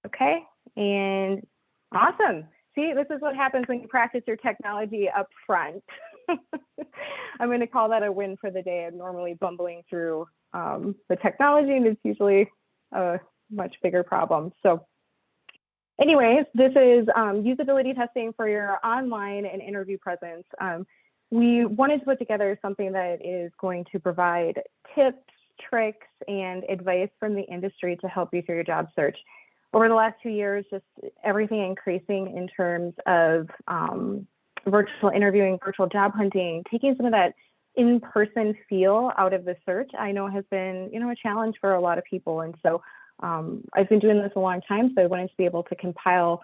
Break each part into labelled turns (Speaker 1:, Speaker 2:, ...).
Speaker 1: Okay, and awesome. See, this is what happens when you practice your technology up front. I'm going to call that a win for the day. I'm normally bumbling through the technology, and it's usually a much bigger problem. So anyways, this is usability testing for your online and interview presence. We wanted to put together something that is going to provide tips, tricks, and advice from the industry to help you through your job search. Over the last 2 years, just everything increasing in terms of virtual interviewing, virtual job hunting, taking some of that in-person feel out of the search, I know has been, a challenge for a lot of people. And so I've been doing this a long time, so I wanted to be able to compile,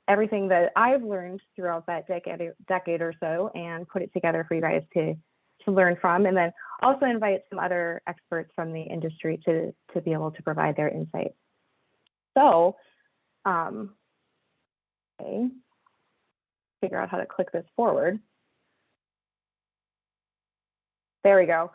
Speaker 1: everything that I've learned throughout that decade or so and put it together for you guys to learn from, and then also invite some other experts from the industry to be able to provide their insight. So, okay, figure out how to click this forward. There we go.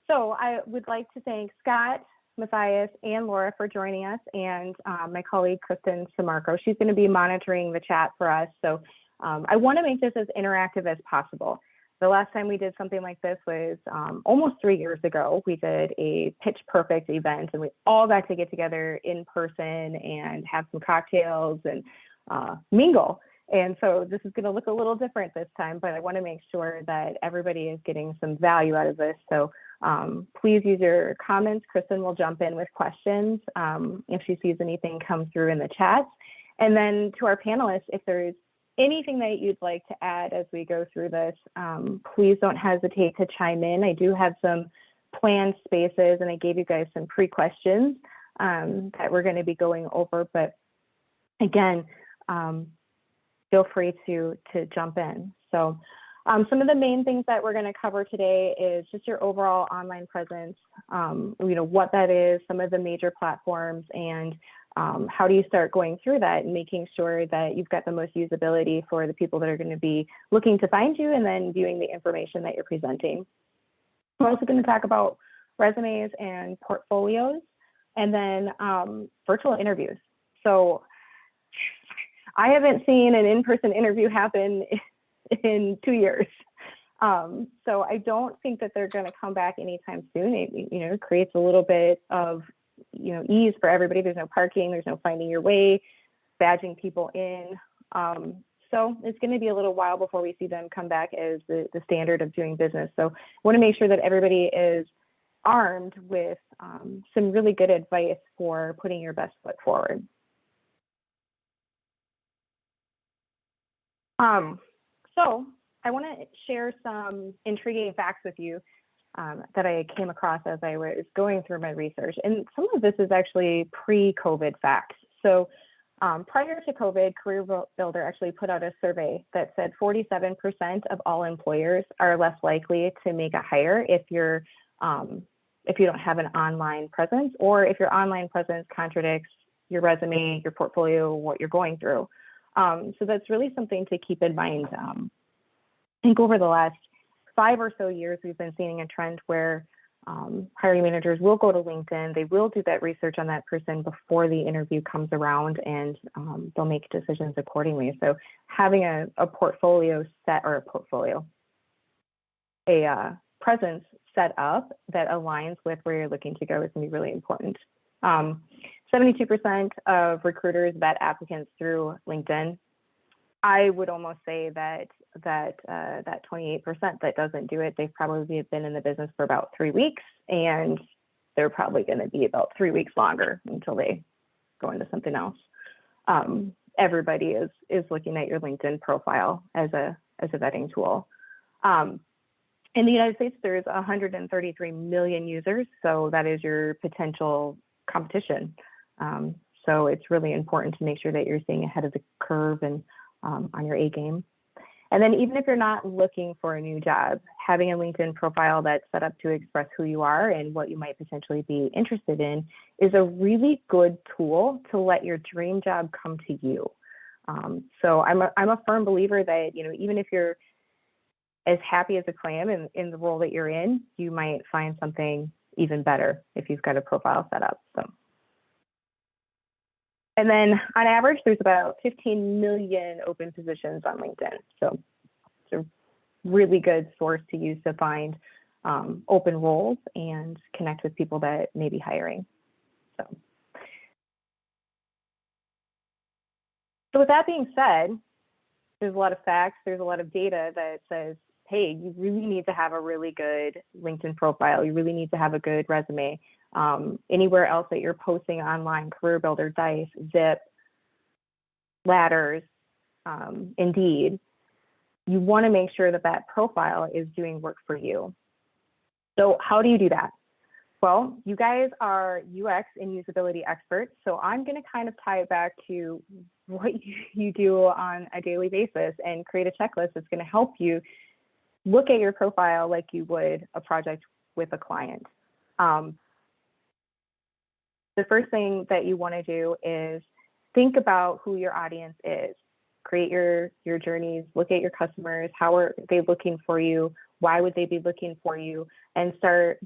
Speaker 1: So I would like to thank Scott, Matthias, and Laura for joining us, and my colleague, Kristen Samarco. She's going to be monitoring the chat for us. So I want to make this as interactive as possible. The last time we did something like this was almost 3 years ago. We did a Pitch Perfect event, and we all got to get together in person and have some cocktails and mingle. And so this is going to look a little different this time, but I want to make sure that everybody is getting some value out of this. So please use your comments. Kristen will jump in with questions if she sees anything come through in the chat. And then to our panelists, if there's anything that you'd like to add as we go through this, please don't hesitate to chime in. I do have some planned spaces, and I gave you guys some pre-questions that we're going to be going over. But again, feel free to jump in. So some of the main things that we're going to cover today is just your overall online presence, what that is, some of the major platforms, and how do you start going through that and making sure that you've got the most usability for the people that are going to be looking to find you and then viewing the information that you're presenting. We're also going to talk about resumes and portfolios, and then virtual interviews. So I haven't seen an in-person interview happen in 2 years. So I don't think that they're going to come back anytime soon. It creates a little bit of ease for everybody. There's no parking, there's no finding your way, badging people in. So it's going to be a little while before we see them come back as the standard of doing business. So I want to make sure that everybody is armed with some really good advice for putting your best foot forward. So I want to share some intriguing facts with you that I came across as I was going through my research. And some of this is actually pre-COVID facts. So prior to COVID, Career Builder actually put out a survey that said 47% of all employers are less likely to make a hire if you don't have an online presence, or if your online presence contradicts your resume, your portfolio, what you're going through. So that's really something to keep in mind. I think over the last 5 or so years, we've been seeing a trend where hiring managers will go to LinkedIn. They will do that research on that person before the interview comes around, and they'll make decisions accordingly. So having a portfolio set, or a presence set up that aligns with where you're looking to go is going to be really important. 72% of recruiters vet applicants through LinkedIn. I would almost say that 28% that doesn't do it, they've probably been in the business for about 3 weeks, and they're probably going to be about 3 weeks longer until they go into something else. Everybody is looking at your LinkedIn profile as a vetting tool. In the United States, there's 133 million users, so that is your potential competition. So it's really important to make sure that you're staying ahead of the curve and on your A game. And then even if you're not looking for a new job, having a LinkedIn profile that's set up to express who you are and what you might potentially be interested in is a really good tool to let your dream job come to you. So I'm a firm believer that, even if you're as happy as a clam in the role that you're in, you might find something even better if you've got a profile set up. So. And then on average, there's about 15 million open positions on LinkedIn. So it's a really good source to use to find open roles and connect with people that may be hiring. So with that being said, there's a lot of facts, there's a lot of data that says, hey, you really need to have a really good LinkedIn profile. You really need to have a good resume. Anywhere else that you're posting online, Career Builder, Dice, Zip, Ladders, Indeed, you want to make sure that that profile is doing work for you. So how do you do that? Well, you guys are UX and usability experts, so I'm going to kind of tie it back to what you do on a daily basis and create a checklist that's going to help you look at your profile like you would a project with a client. The first thing that you want to do is think about who your audience is. Create your journeys, look at your customers, how are they looking for you, why would they be looking for you, and start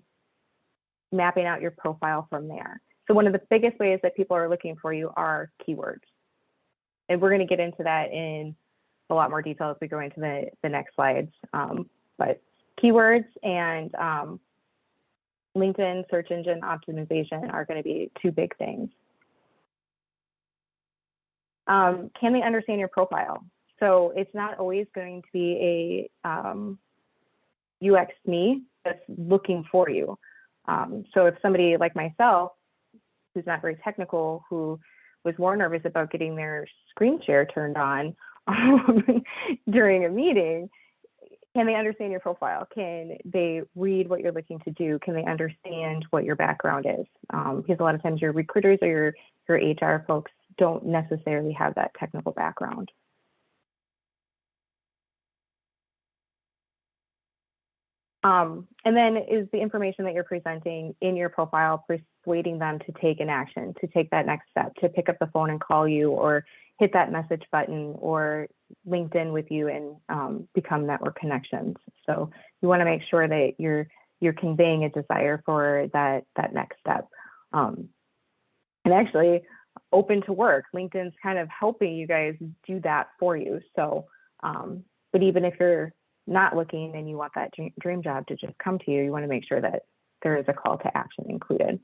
Speaker 1: mapping out your profile from there. So one of the biggest ways that people are looking for you are keywords. And we're going to get into that in a lot more detail as we go into the next slides. But keywords and LinkedIn search engine optimization are going to be two big things. Can they understand your profile? So it's not always going to be a UX me that's looking for you. So if somebody like myself, who's not very technical, who was more nervous about getting their screen share turned on during a meeting, can they understand your profile? Can they read what you're looking to do? Can they understand what your background is? Because a lot of times your recruiters or your HR folks don't necessarily have that technical background. And then is the information that you're presenting in your profile persuading them to take an action, to take that next step, to pick up the phone and call you, or hit that message button, or LinkedIn with you and become network connections. So you want to make sure that you're conveying a desire for that next step. And actually, open to work, LinkedIn's kind of helping you guys do that for you. So, but even if you're not looking and you want that dream job to just come to you, you want to make sure that there is a call to action included.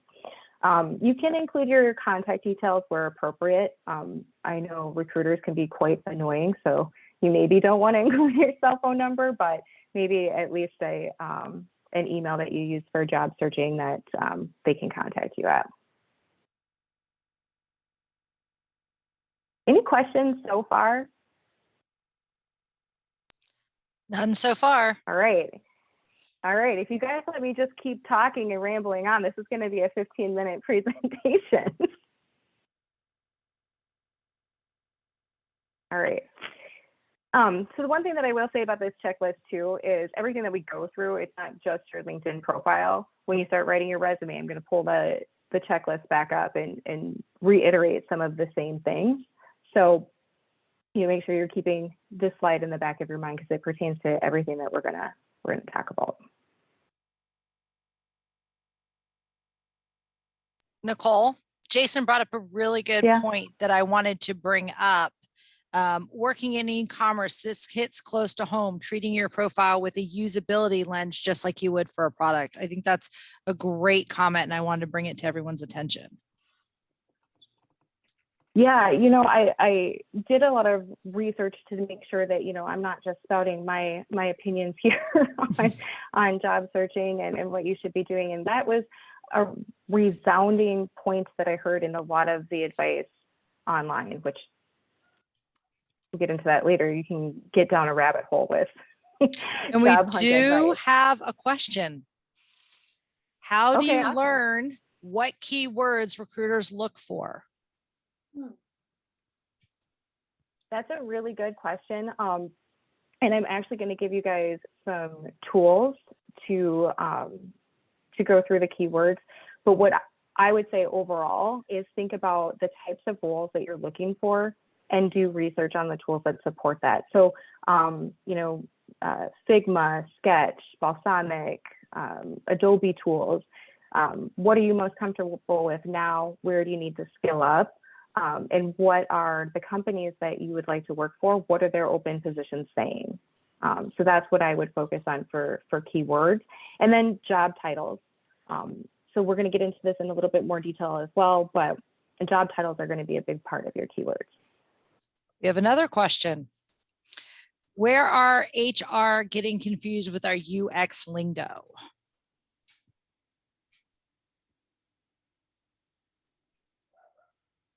Speaker 1: You can include your contact details where appropriate. I know recruiters can be quite annoying, so you maybe don't want to include your cell phone number, but maybe at least an email that you use for job searching that they can contact you at. Any questions so far?
Speaker 2: None so far.
Speaker 1: All right. All right. If you guys let me just keep talking and rambling on, this is going to be a 15-minute presentation. All right. So the one thing that I will say about this checklist too is everything that we go through, it's not just your LinkedIn profile. When you start writing your resume, I'm going to pull the checklist back up and reiterate some of the same things. So you make sure you're keeping this slide in the back of your mind because it pertains to everything that we're gonna talk about.
Speaker 2: Nicole, Jason brought up a really good point that I wanted to bring up. Working in e-commerce, this hits close to home, treating your profile with a usability lens, just like you would for a product. I think that's a great comment, and I wanted to bring it to everyone's attention.
Speaker 1: Yeah, you know, I did a lot of research to make sure that, you know, I'm not just spouting my opinions here on job searching and what you should be doing. And that was a resounding point that I heard in a lot of the advice online, which we'll get into that later. You can get down a rabbit hole with.
Speaker 2: And we do have a question. How do you learn what keywords recruiters look for?
Speaker 1: That's a really good question. And I'm actually going to give you guys some tools to go through the keywords. But what I would say overall is think about the types of roles that you're looking for and do research on the tools that support that. So, you know, Figma, Sketch, Balsamic, Adobe tools. What are you most comfortable with now? Where do you need to skill up? And what are the companies that you would like to work for? What are their open positions saying? So that's what I would focus on for keywords. And then job titles. So we're going to get into this in a little bit more detail as well, but job titles are going to be a big part of your keywords.
Speaker 2: We have another question. Where are HR getting confused with our UX lingo?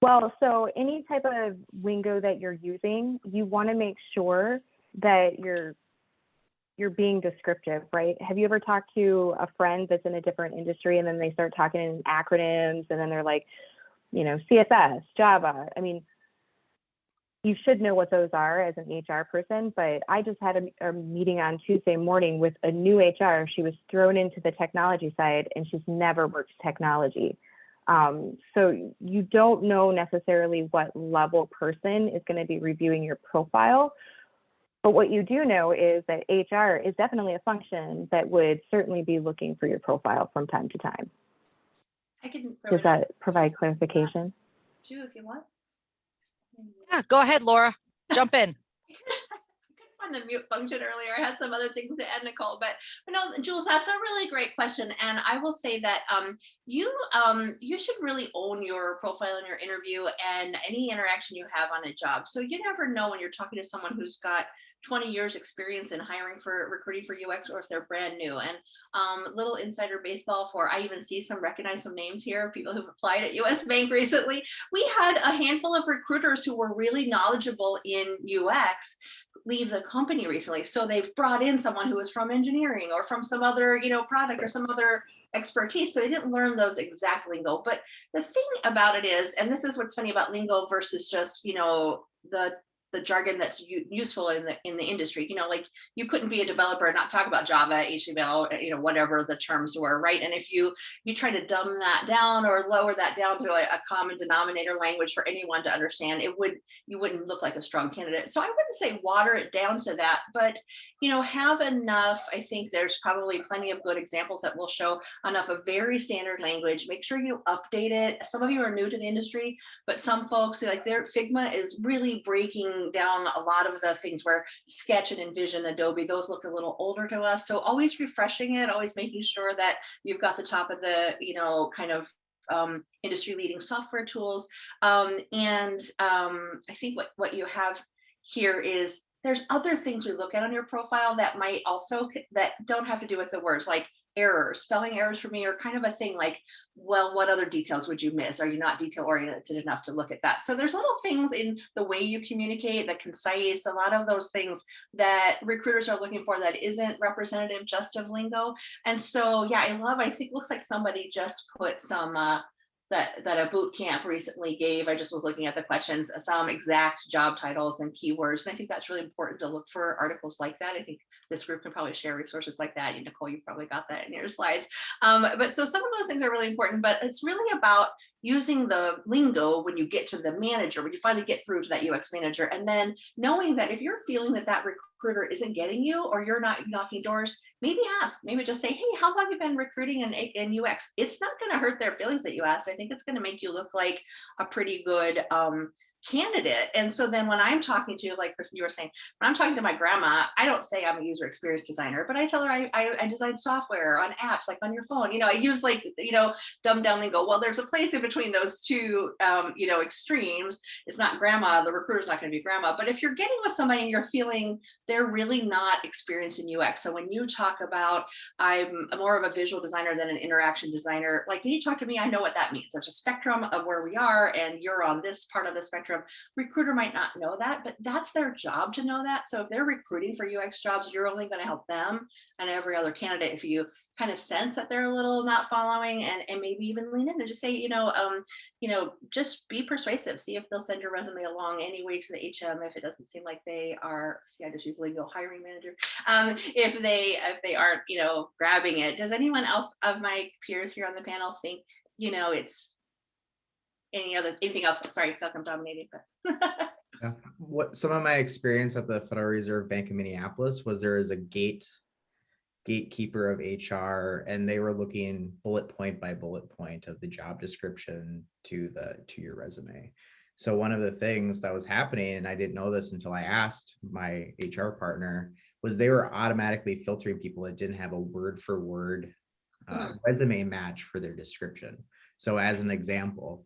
Speaker 1: Well, so any type of lingo that you're using, you want to make sure that you're being descriptive, right? Have you ever talked to a friend that's in a different industry and then they start talking in acronyms and then they're like, you know, CSS, Java. I mean, you should know what those are as an HR person, but I just had a meeting on Tuesday morning with a new HR. She was thrown into the technology side and she's never worked technology. So you don't know necessarily what level person is going to be reviewing your profile. But what you do know is that HR is definitely a function that would certainly be looking for your profile from time to time. Does that provide clarification?
Speaker 3: Ju, if you want.
Speaker 2: Yeah, go ahead, Laura. Jump in.
Speaker 3: On the mute function earlier. I had some other things to add, Nicole, but no, Jules, that's a really great question. And I will say that you should really own your profile in your interview and any interaction you have on a job. So you never know when you're talking to someone who's got 20 years experience in recruiting for UX, or if they're brand new. And little insider baseball I even recognize some names here, people who've applied at US Bank recently. We had a handful of recruiters who were really knowledgeable in UX leave the company recently. So they've brought in someone who was from engineering or from some other, product or some other expertise. So they didn't learn those exact lingo. But the thing about it is, and this is what's funny about lingo versus just, the jargon that's useful in the industry, like you couldn't be a developer and not talk about Java, HTML, whatever the terms were, right? And if you try to dumb that down or lower that down to a common denominator language for anyone to understand, you wouldn't look like a strong candidate. So I wouldn't say water it down to that, but have enough. I think there's probably plenty of good examples that will show enough of very standard language. Make sure you update it. Some of you are new to the industry, but some folks, like their Figma is really breaking down a lot of the things where Sketch and InVision, Adobe, those look a little older to us. So always refreshing it, always making sure that you've got the top of the, industry leading software tools. I think what you have here is there's other things we look at on your profile that don't have to do with the words, like errors. Spelling errors for me are kind of a thing, like, well, what other details would you miss? Are you not detail oriented enough to look at that? So there's little things in the way you communicate, the concise, a lot of those things that recruiters are looking for that isn't representative just of lingo. And so, yeah, I think it looks like somebody just put some that a boot camp recently gave. I just was looking at the questions, some exact job titles and keywords. And I think that's really important to look for articles like that. I think this group can probably share resources like that. And Nicole, you probably got that in your slides. But so some of those things are really important, but it's really about using the lingo when you get to the manager, when you finally get through to that UX manager, and then knowing that if you're feeling that recruiter isn't getting you or you're not knocking doors, maybe just say, hey, how long have you been recruiting in UX? It's not going to hurt their feelings that you asked. I think it's going to make you look like a pretty good candidate. And so then when I'm talking to, like you were saying, when I'm talking to my grandma, I don't say I'm a user experience designer, but I tell her I design software on apps, like on your phone. I use dumb down lingo. Well, there's a place in between those two, extremes. It's not grandma. The recruiter's not going to be grandma. But if you're getting with somebody and you're feeling they're really not experienced in UX, so when you talk about I'm more of a visual designer than an interaction designer, like when you talk to me, I know what that means. There's a spectrum of where we are, and you're on this part of the spectrum. Recruiter might not know that, but that's their job to know that. So if they're recruiting for UX jobs, you're only going to help them and every other candidate if you kind of sense that they're a little not following, and maybe even lean in and just say, just be persuasive. See if they'll send your resume along anyway to the HM if it doesn't seem like they are. See, I just use legal hiring manager. If they aren't, grabbing it. Does anyone else of my peers here on the panel think, it's anything else? Sorry, I feel like I'm dominating, but
Speaker 4: yeah. What some of my experience at the Federal Reserve Bank of Minneapolis was there is a gate gatekeeper of HR, and they were looking bullet point by bullet point of the job description to your resume. So one of the things that was happening, and I didn't know this until I asked my HR partner, was they were automatically filtering people that didn't have a word for word resume match for their description. So as an example,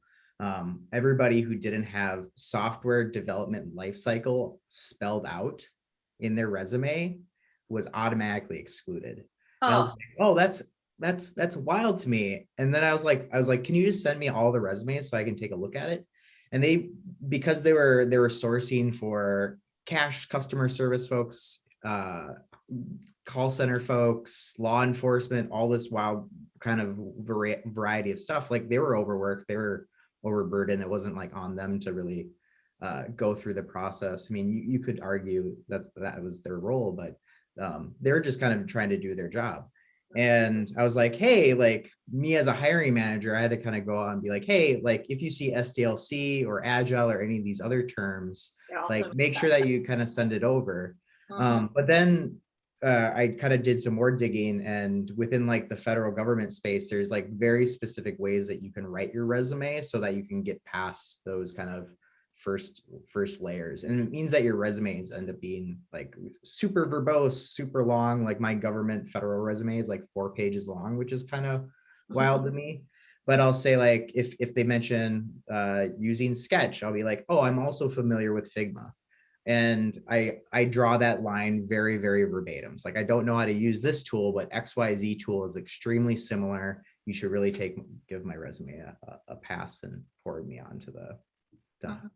Speaker 4: everybody who didn't have software development lifecycle spelled out in their resume was automatically excluded. And I was like, oh, that's wild to me. And then I was like, can you just send me all the resumes so I can take a look at it? And because they were sourcing for cash customer service folks, call center folks, law enforcement, all this wild kind of variety of stuff. Like, they were overworked, they were overburdened. It wasn't like on them to really go through the process. I mean, you could argue that was their role, but they're just kind of trying to do their job. And I was like, hey, like, me as a hiring manager, I had to kind of go out and be like, hey, like, if you see SDLC or Agile or any of these other terms, like, make sure that you kind of send it over. But then I kind of did some more digging, and within like the federal government space, there's like very specific ways that you can write your resume so that you can get past those kind of first layers. And it means that your resumes end up being like super verbose, super long. Like, my government federal resume is like 4 pages long, which is kind of wild to me. But I'll say, like, if they mention using Sketch, I'll be like, oh, I'm also familiar with Figma. And I draw that line very, very verbatim. It's like, I don't know how to use this tool, but XYZ tool is extremely similar. You should really give my resume a pass and forward me on to the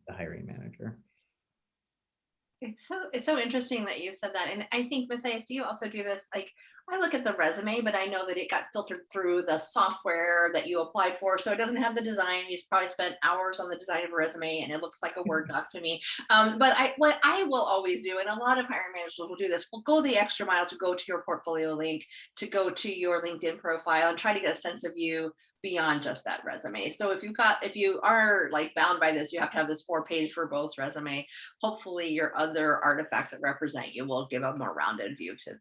Speaker 4: hiring manager.
Speaker 3: It's so interesting that you said that. And I think, Matthias, do you also do this? Like, I look at the resume, but I know that it got filtered through the software that you applied for. So it doesn't have the design. You probably spent hours on the design of a resume and it looks like a Word doc to me. But what I will always do, and a lot of hiring managers will do this, will go the extra mile to go to your portfolio link, to go to your LinkedIn profile and try to get a sense of you beyond just that resume. So if you are like bound by this, you have to have this 4-page verbose resume. Hopefully your other artifacts that represent you will give a more rounded view to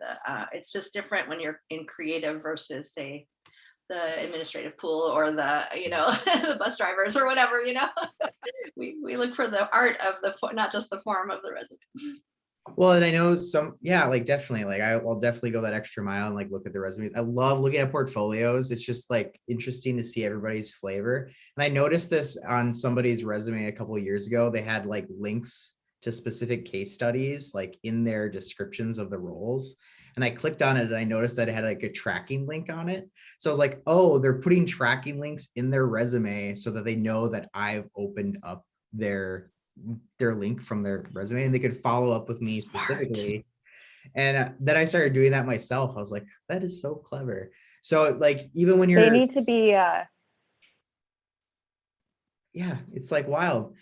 Speaker 3: it's just different when you're in creative versus, say, the administrative pool or the, the bus drivers or whatever, we look for the art of not just the form of the resume.
Speaker 4: Well, and I know like, definitely, like, I'll definitely go that extra mile and like look at the resumes. I love looking at portfolios. It's just like interesting to see everybody's flavor. And I noticed this on somebody's resume a couple of years ago. They had like links to specific case studies like in their descriptions of the roles. And I clicked on it and I noticed that it had like a tracking link on it. So I was like, oh, they're putting tracking links in their resume so that they know that I've opened up their link from their resume and they could follow up with me specifically. And then I started doing that myself. I was like, that is so clever. So like, even when
Speaker 1: they need to be
Speaker 4: yeah, it's like wild.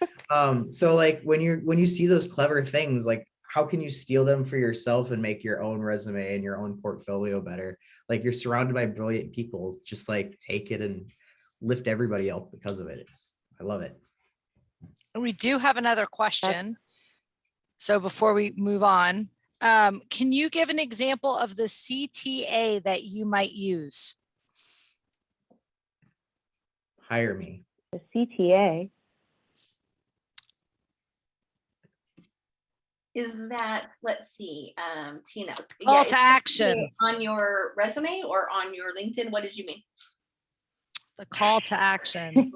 Speaker 4: So like, when you see those clever things, like, how can you steal them for yourself and make your own resume and your own portfolio better? Like, you're surrounded by brilliant people. Just like, take it and lift everybody up because of it. I love it.
Speaker 2: We do have another question. So before we move on, can you give an example of the CTA that you might use?
Speaker 4: Hire me.
Speaker 1: the CTA.
Speaker 3: Is that, let's see, Tina.
Speaker 2: Call to action.
Speaker 3: On your resume or on your LinkedIn? What did you mean?
Speaker 2: The call to action.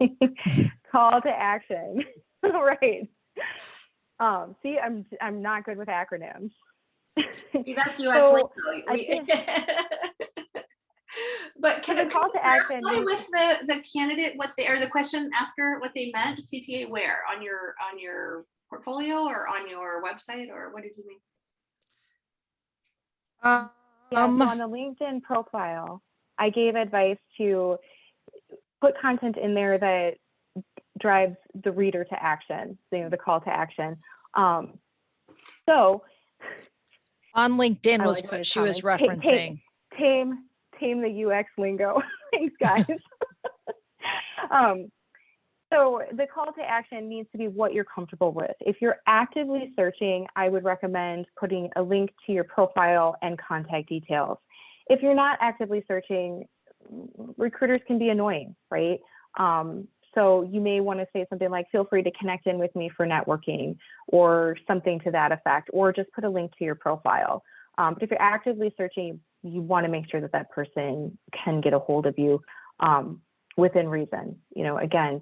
Speaker 1: Call to action. Right. See, I'm not good with acronyms.
Speaker 3: See, that's UX lingo. But can
Speaker 1: a call to action
Speaker 3: with the candidate or the question asker what they meant? CTA where? On your portfolio or on your website, or what did you mean?
Speaker 1: So on the LinkedIn profile, I gave advice to put content in there that drives the reader to action, the call to action. So
Speaker 2: on LinkedIn was what she was referencing.
Speaker 1: Tame the UX lingo. Thanks, guys. So the call to action needs to be what you're comfortable with. If you're actively searching, I would recommend putting a link to your profile and contact details. if you're not actively searching, recruiters can be annoying, right? So you may want to say something like, feel free to connect in with me for networking, or something to that effect, or just put a link to your profile. But if you're actively searching, you want to make sure that that person can get a hold of you within reason. You know, again,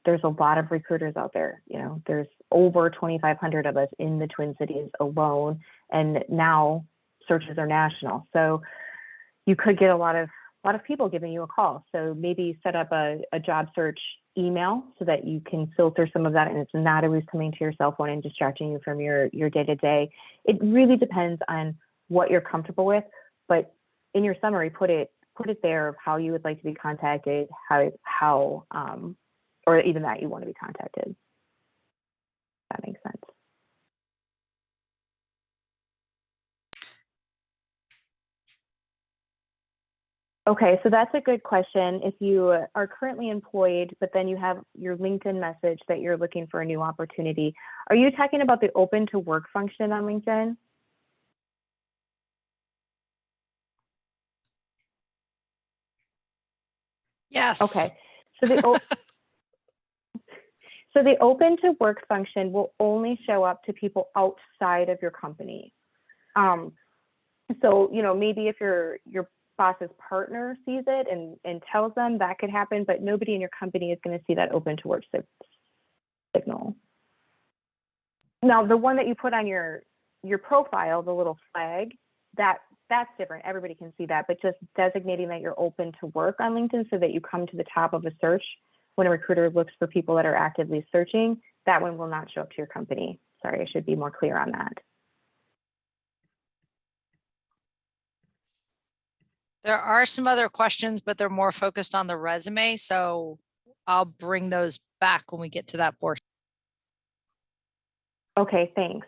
Speaker 1: there's a lot of recruiters out there. You know, there's over 2,500 of us in the Twin Cities alone, and now searches are national. So you could get a lot of people giving you a call. So maybe set up a job search email so that you can filter some of that, and it's not always coming to your cell phone and distracting you from your day-to-day. It really depends on what you're comfortable with, but in your summary, put it there of how you would like to be contacted, how or even that you want to be contacted. That makes sense. Okay, so that's a good question. If you are currently employed, but then you have your LinkedIn message that you're looking for a new opportunity, are you talking about the open to work function on LinkedIn?
Speaker 2: Yes.
Speaker 1: Okay, so the open to work function will only show up to people outside of your company. So, you know, maybe if your boss's partner sees it and tells them, that could happen, but nobody in your company is going to see that open to work signal. Now, the one that you put on your profile, the little flag, that's different. Everybody can see that, but just designating that you're open to work on LinkedIn so that you come to the top of a search when a recruiter looks for people that are actively searching, that one will not show up to your company. Sorry, I should be more clear on that.
Speaker 2: There are some other questions, but they're more focused on the resume. So I'll bring those back when we get to that portion.
Speaker 1: Okay, thanks.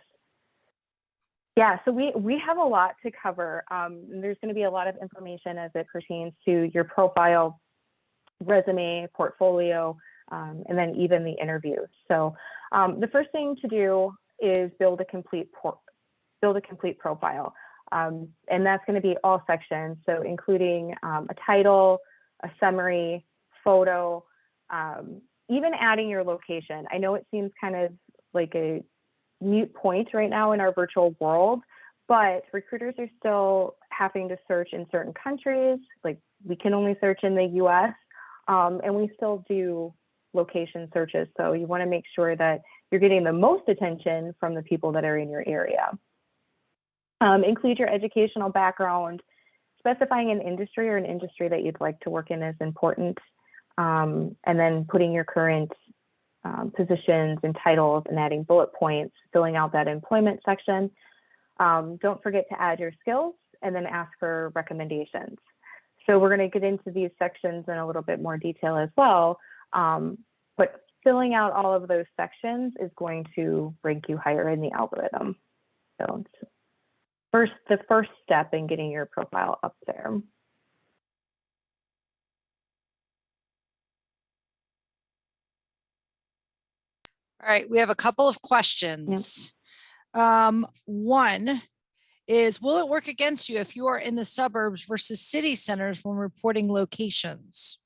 Speaker 1: Yeah, so we have a lot to cover. There's going to be a lot of information as it pertains to your profile, resume, portfolio, and then even the interview. So the first thing to do is build a complete profile. And that's going to be all sections, so including a title, a summary, photo, even adding your location. I know it seems kind of like a mute point right now in our virtual world, but recruiters are still having to search in certain countries. Like, we can only search in the US, and we still do location searches. So you want to make sure that you're getting the most attention from the people that are in your area. Include your educational background. Specifying an industry or an industry that you'd like to work in is important. And then putting your current positions and titles and adding bullet points, filling out that employment section. Don't forget to add your skills and then ask for recommendations. So we're going to get into these sections in a little bit more detail as well. But filling out all of those sections is going to rank you higher in the algorithm. So the first step in getting your profile up there.
Speaker 2: All right, we have a couple of questions. Yep. One is, will it work against you if you are in the suburbs versus city centers when reporting locations?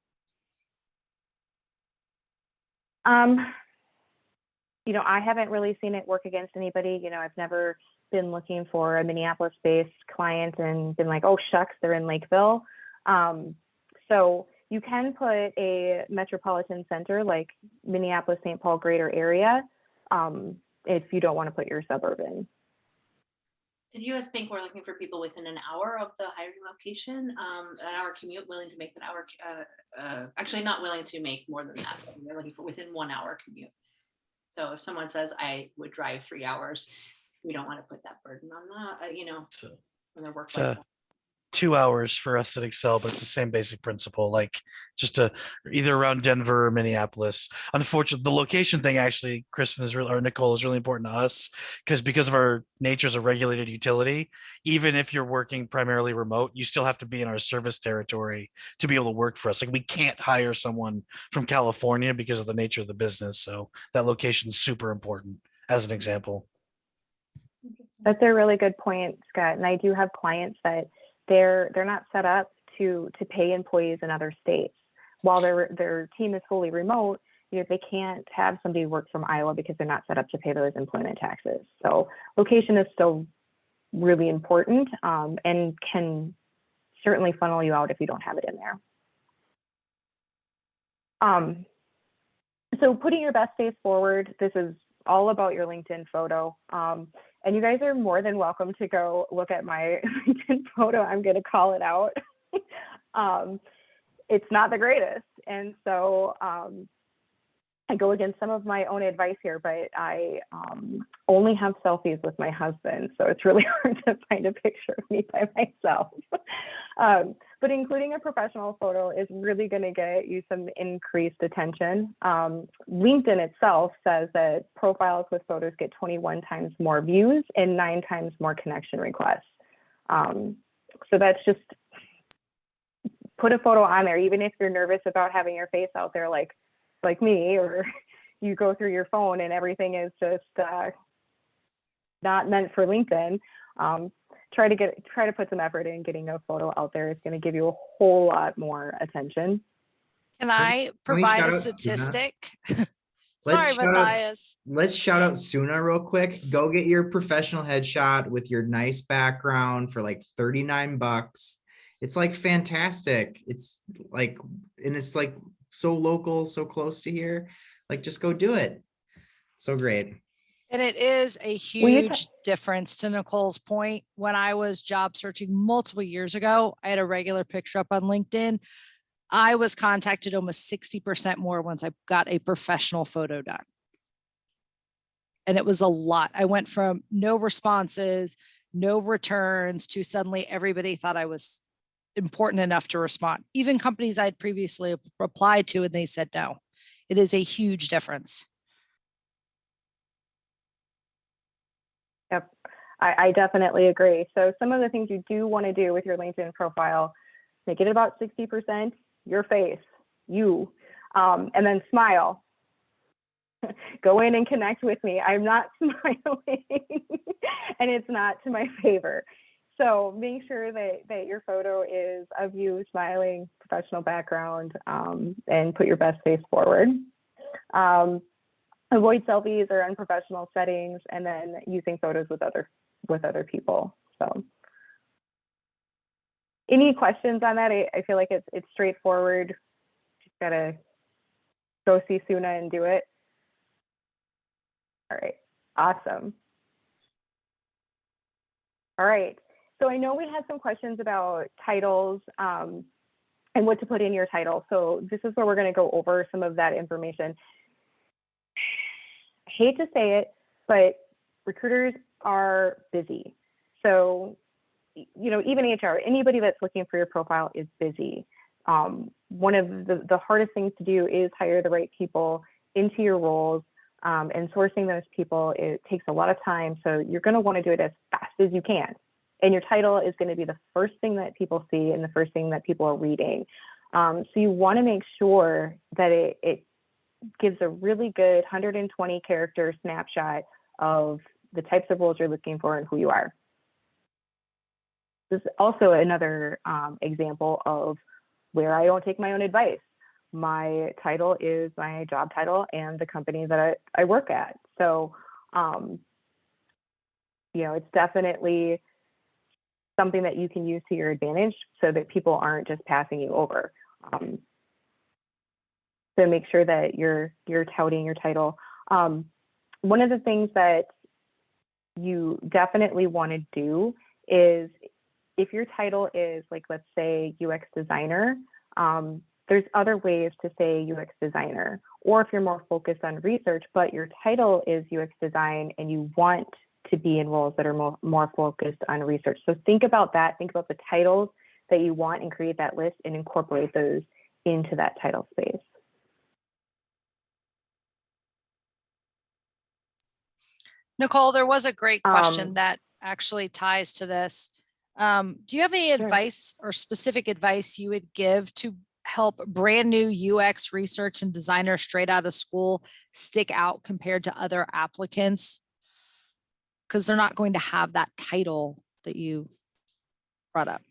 Speaker 1: You know, I haven't really seen it work against anybody. You know, I've never been looking for a Minneapolis-based client and been like, oh, shucks, they're in Lakeville. So you can put a metropolitan center like Minneapolis, St. Paul greater area if you don't want to put your suburban.
Speaker 3: At US Bank, we're looking for people within an hour of the hiring location, an hour commute, willing to make an hour, actually not willing to make more than that. We're looking for within 1 hour commute. So if someone says I would drive 3 hours, we don't want to put that burden on that, you know, on their work life.
Speaker 5: 2 hours for us at Excel, but it's the same basic principle, like just either around Denver or Minneapolis. Unfortunately, the location thing actually, Kristen or Nicole, is really important to us because of our nature as a regulated utility. Even if you're working primarily remote, you still have to be in our service territory to be able to work for us. Like, we can't hire someone from California because of the nature of the business. So that location is super important as an example.
Speaker 1: That's a really good point, Scott. And I do have clients that they're not set up to pay employees in other states. While their team is fully remote, they can't have somebody work from Iowa because they're not set up to pay those employment taxes. So location is still really important, and can certainly funnel you out if you don't have it in there. So putting your best face forward, this is all about your LinkedIn photo. And you guys are more than welcome to go look at my LinkedIn photo. I'm going to call it out. It's not the greatest. And so I go against some of my own advice here, but I only have selfies with my husband. So it's really hard to find a picture of me by myself. But including a professional photo is really going to get you some increased attention. LinkedIn itself says that profiles with photos get 21 times more views and 9 times more connection requests. So that's just, put a photo on there, even if you're nervous about having your face out there like me, or you go through your phone and everything is just not meant for LinkedIn. Try to put some effort in getting a photo out there. It's going to give you a whole lot more attention.
Speaker 2: Can I provide a statistic? Sorry, Matthias.
Speaker 4: Let's shout out Suna real quick. Go get your professional headshot with your nice background for like $39. It's like fantastic. It's like, and it's like so local, so close to here. Like, just go do it. So great.
Speaker 2: And it is a huge difference, to Nicole's point. When I was job searching multiple years ago, I had a regular picture up on LinkedIn. I was contacted almost 60% more once I got a professional photo done. And it was a lot. I went from no responses, no returns, to suddenly everybody thought I was important enough to respond. Even companies I'd previously applied to, and they said no. It is a huge difference.
Speaker 1: Yep, I definitely agree. So some of the things you do want to do with your LinkedIn profile, make it about 60% your face, you, and then smile. Go in and connect with me. I'm not smiling, and it's not to my favor. So make sure that your photo is of you smiling, professional background, and put your best face forward. Avoid selfies or unprofessional settings, and then using photos with other people. So any questions on that? I feel like it's straightforward. Just gotta go see Suna and do it. All right, awesome. All right, so I know we had some questions about titles and what to put in your title. So this is where we're gonna go over some of that information. I hate to say it, but recruiters are busy. So, even HR, anybody that's looking for your profile is busy. One of the hardest things to do is hire the right people into your roles, and sourcing those people, it takes a lot of time. So you're going to want to do it as fast as you can. And your title is going to be the first thing that people see and the first thing that people are reading. So you want to make sure that it gives a really good 120 character snapshot of the types of roles you're looking for and who you are. This is also another example of where I don't take my own advice. My title is my job title and the company that I work at. So, it's definitely something that you can use to your advantage so that people aren't just passing you over. So make sure that you're touting your title. One of the things that you definitely want to do is, if your title is, like, let's say UX designer, there's other ways to say UX designer. Or if you're more focused on research, but your title is UX design and you want to be in roles that are more focused on research. So think about that. Think about the titles that you want and create that list and incorporate those into that title space.
Speaker 2: Nicole, there was a great question that actually ties to this. Do you have any advice or specific advice you would give to help brand new UX research and designers straight out of school stick out compared to other applicants? Because they're not going to have that title that you brought up.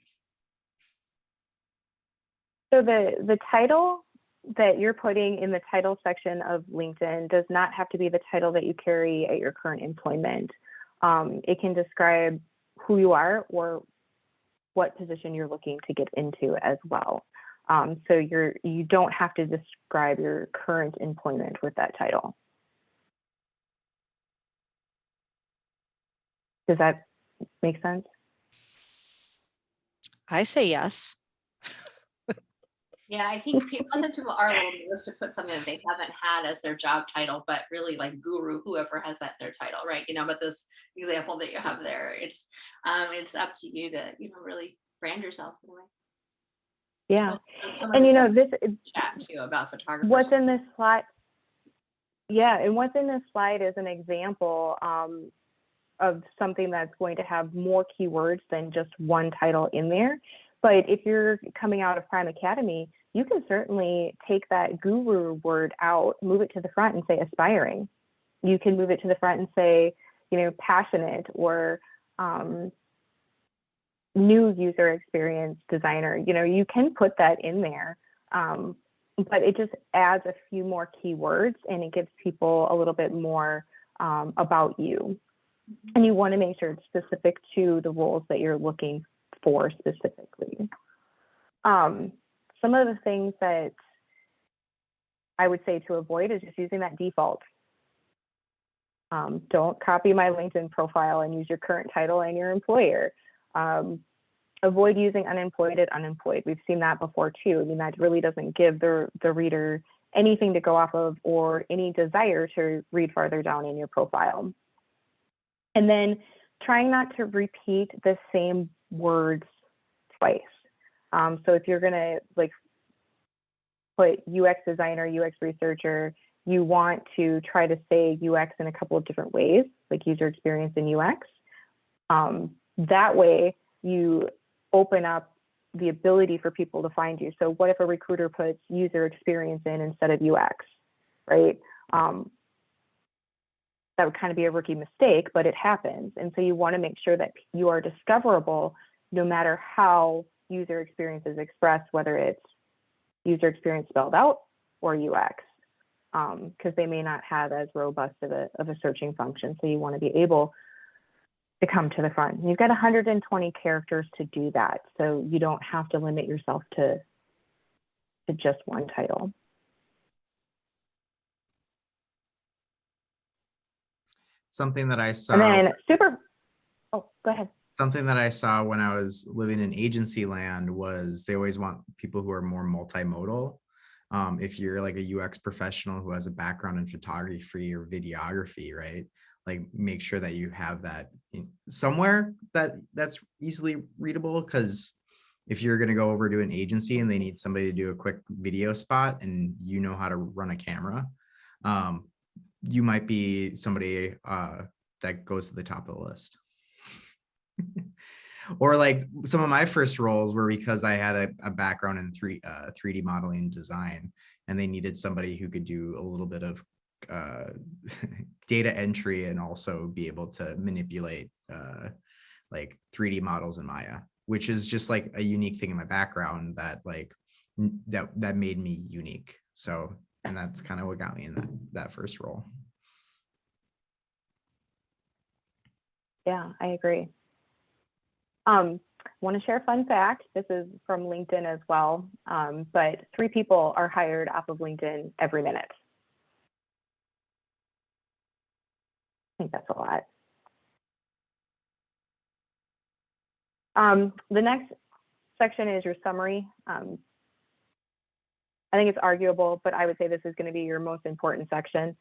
Speaker 1: So the title that you're putting in the title section of LinkedIn does not have to be the title that you carry at your current employment. It can describe who you are or what position you're looking to get into as well. So you don't have to describe your current employment with that title. Does that make sense?
Speaker 2: I say yes.
Speaker 3: Yeah, I think sometimes people are a little nervous to put something that they haven't had as their job title, but really like guru, whoever has that their title, right? But this example that you have there, it's up to you to, really brand yourself in a way.
Speaker 1: Yeah.
Speaker 3: And
Speaker 1: this
Speaker 3: chat too about photographers.
Speaker 1: What's in this slide? Yeah, and what's in this slide is an example of something that's going to have more keywords than just one title in there. But if you're coming out of Prime Academy, you can certainly take that guru word out, move it to the front and say aspiring. You can move it to the front and say, passionate or new user experience designer. You can put that in there, but it just adds a few more keywords and it gives people a little bit more about you. And you want to make sure it's specific to the roles that you're looking for specifically. Some of the things that I would say to avoid is just using that default. Don't copy my LinkedIn profile and use your current title and your employer. Avoid using unemployed at unemployed. We've seen that before too. That really doesn't give the reader anything to go off of or any desire to read farther down in your profile. And then trying not to repeat the same words twice. So if you're gonna put UX designer, UX researcher, you want to try to say UX in a couple of different ways, like user experience and UX. That way you open up the ability for people to find you. So what if a recruiter puts user experience in instead of UX, right? That would kind of be a rookie mistake, but it happens. And so you want to make sure that you are discoverable no matter how user experience is expressed, whether it's user experience spelled out or UX, because they may not have as robust of a searching function. So you want to be able to come to the front. You've got 120 characters to do that. So you don't have to limit yourself to just one title.
Speaker 4: Something that I saw.
Speaker 1: And then oh, go ahead.
Speaker 4: Something that I saw when I was living in agency land was they always want people who are more multimodal. If you're like a UX professional who has a background in photography or videography, right? Like make sure that you have that somewhere that's easily readable, because if you're going to go over to an agency and they need somebody to do a quick video spot and you know how to run a camera, you might be somebody that goes to the top of the list. Or like some of my first roles were because I had a background in 3D modeling design, and they needed somebody who could do a little bit of data entry and also be able to manipulate like 3D models in Maya, which is just like a unique thing in my background that that made me unique. So, and that's kind of what got me in that first role.
Speaker 1: Yeah, I agree. Want to share a fun fact. This is from LinkedIn as well, but 3 people are hired off of LinkedIn every minute. I think that's a lot. The next section is your summary. I think it's arguable, but I would say this is going to be your most important section.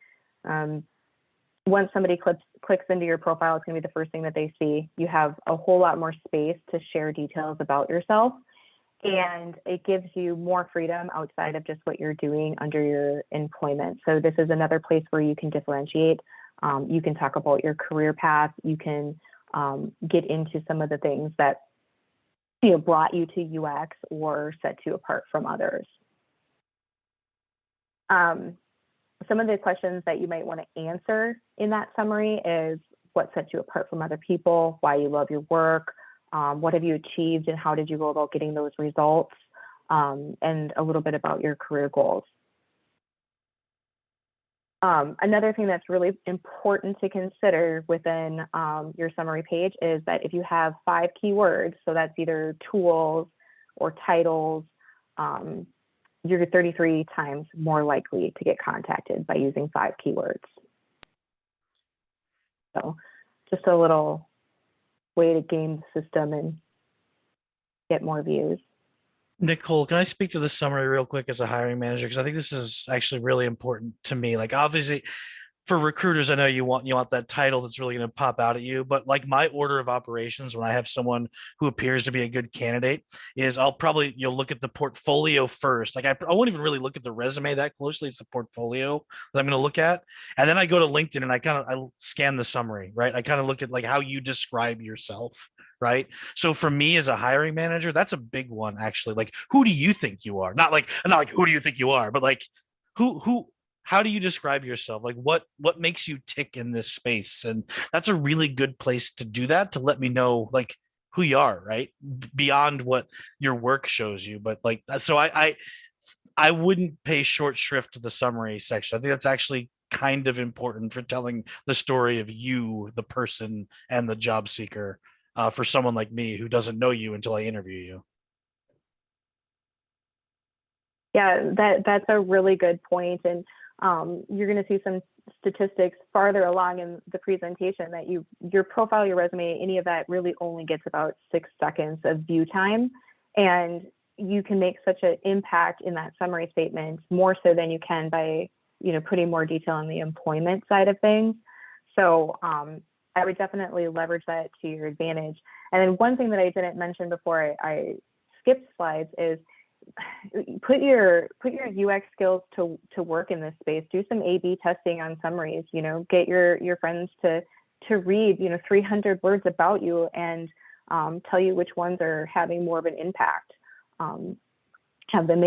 Speaker 1: Once somebody clicks into your profile, it's going to be the first thing that they see. You have a whole lot more space to share details about yourself, and it gives you more freedom outside of just what you're doing under your employment. So this is another place where you can differentiate. You can talk about your career path. You can get into some of the things that brought you to UX or set you apart from others. Some of the questions that you might want to answer in that summary is what sets you apart from other people, why you love your work, what have you achieved, and how did you go about getting those results? and a little bit about your career goals. Another thing that's really important to consider within your summary page is that if you have 5 keywords, so that's either tools or titles, you're 33 times more likely to get contacted by using 5 keywords. So just a little way to game the system and get more views.
Speaker 5: Nicole, can I speak to the summary real quick as a hiring manager? Because I think this is actually really important to me. Like, obviously, for recruiters, I know you want that title that's really going to pop out at you. But like, my order of operations when I have someone who appears to be a good candidate is you'll look at the portfolio first. Like, I won't even really look at the resume that closely. It's the portfolio that I'm going to look at, and then I go to LinkedIn and I scan the summary. Right, I kind of look at like how you describe yourself. Right. So for me as a hiring manager, that's a big one, actually. Like, who do you think you are? Not like who do you think you are, but like how do you describe yourself? Like, what makes you tick in this space? And that's a really good place to do that, to let me know like who you are, right? Beyond what your work shows you. But like, so I wouldn't pay short shrift to the summary section. I think that's actually kind of important for telling the story of you, the person, and the job seeker. For someone like me who doesn't know you until I interview you.
Speaker 1: Yeah, that's a really good point. And you're going to see some statistics farther along in the presentation that your profile, your resume, any of that really only gets about 6 seconds of view time. And you can make such an impact in that summary statement more so than you can by, putting more detail on the employment side of things. So I would definitely leverage that to your advantage. And then one thing that I didn't mention before I skipped slides is put your UX skills to work in this space. Do some A/B testing on summaries. Get your friends to read 300 words about you and tell you which ones are having more of an impact. Have them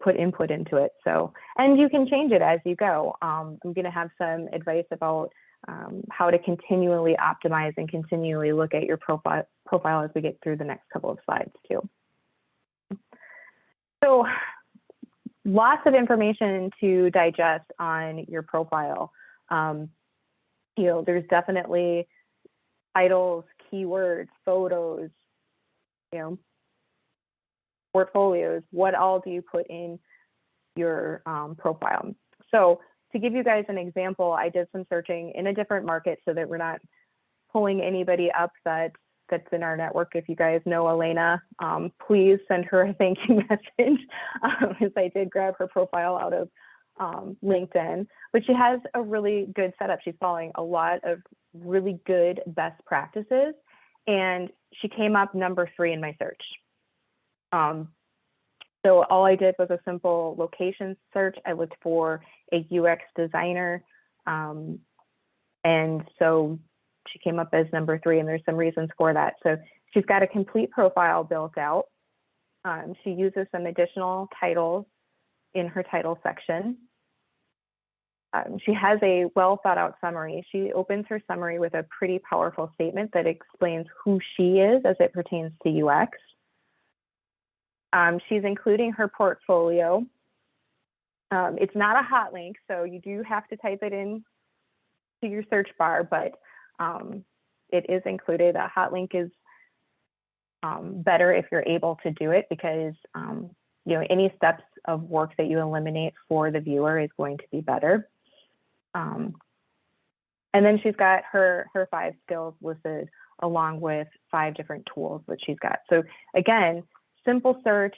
Speaker 1: put input into it. So, and you can change it as you go. I'm going to have some advice about how to continually optimize and continually look at your profile as we get through the next couple of slides too. So lots of information to digest on your profile. There's definitely titles, keywords, photos, portfolios. What all do you put in your profile? So to give you guys an example, I did some searching in a different market so that we're not pulling anybody up that's in our network. If you guys know Elena, please send her a thank you message, as I did grab her profile out of LinkedIn. But she has a really good setup. She's following a lot of really good best practices, and she came up number 3 in my search. So all I did was a simple location search. I looked for a UX designer. And so she came up as number 3, and there's some reasons for that. So she's got a complete profile built out. She uses some additional titles in her title section. She has a well thought out summary. She opens her summary with a pretty powerful statement that explains who she is as it pertains to UX. She's including her portfolio. It's not a hot link, so you do have to type it in to your search bar, but it is included. A hot link is better if you're able to do it, because any steps of work that you eliminate for the viewer is going to be better. And then she's got her 5 skills listed along with 5 different tools that she's got. So again, simple search,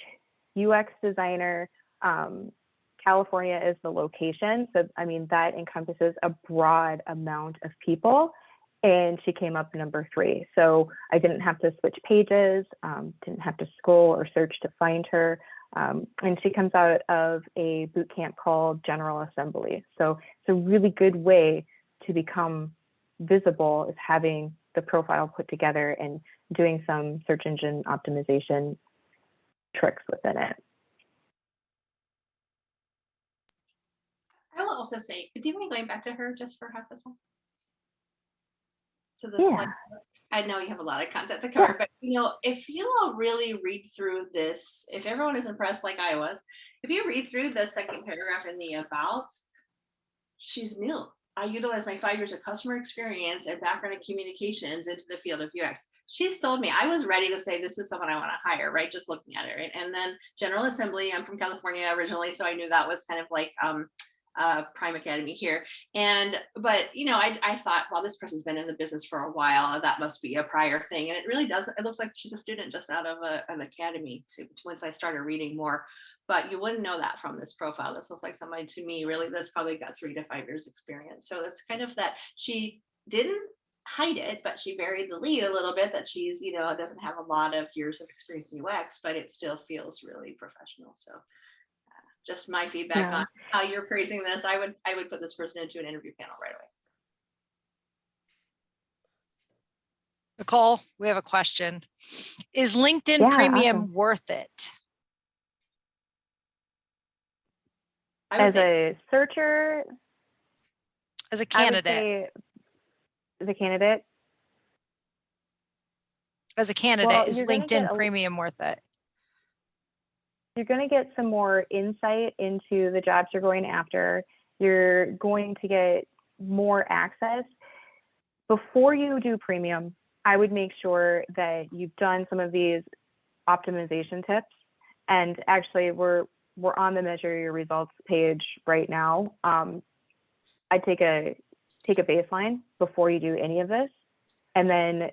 Speaker 1: UX designer, California is the location. So, that encompasses a broad amount of people, and she came up number 3. So I didn't have to switch pages, didn't have to scroll or search to find her. And she comes out of a boot camp called General Assembly. So it's a really good way to become visible, is having the profile put together and doing some search engine optimization tricks within it.
Speaker 3: I will also say, do you mind going back to her just for half a second? To the
Speaker 1: Yeah.
Speaker 3: slide. I know you have a lot of content to cover, but if you all really read through this, if everyone is impressed like I was, if you read through the second paragraph in the about, she's new. I utilize my 5 years of customer experience and background in communications into the field of UX. She sold me. I was ready to say, this is someone I want to hire, right? Just looking at it, right? And then General Assembly, I'm from California originally, so I knew that was kind of like Prime Academy here. But I thought, well, this person's been in the business for a while. That must be a prior thing. And it really does. It looks like she's a student just out of an academy once I started reading more. But you wouldn't know that from this profile. This looks like somebody, to me, really, that's probably got 3 to 5 years experience. So that's kind of that she didn't hide it, but she buried the lead a little bit, that she's, doesn't have a lot of years of experience in UX, but it still feels really professional. So just my feedback on how you're praising this. I would put this person into an interview panel right away.
Speaker 2: Nicole, we have a question. Is LinkedIn Premium worth it?
Speaker 1: As a searcher?
Speaker 2: As a candidate?
Speaker 1: As a candidate?
Speaker 2: As a candidate, is LinkedIn Premium worth it?
Speaker 1: You're going to get some more insight into the jobs you're going after. You're going to get more access. Before you do premium, I would make sure that you've done some of these optimization tips. And actually, we're on the measure your results page right now. I'd take a baseline before you do any of this, and then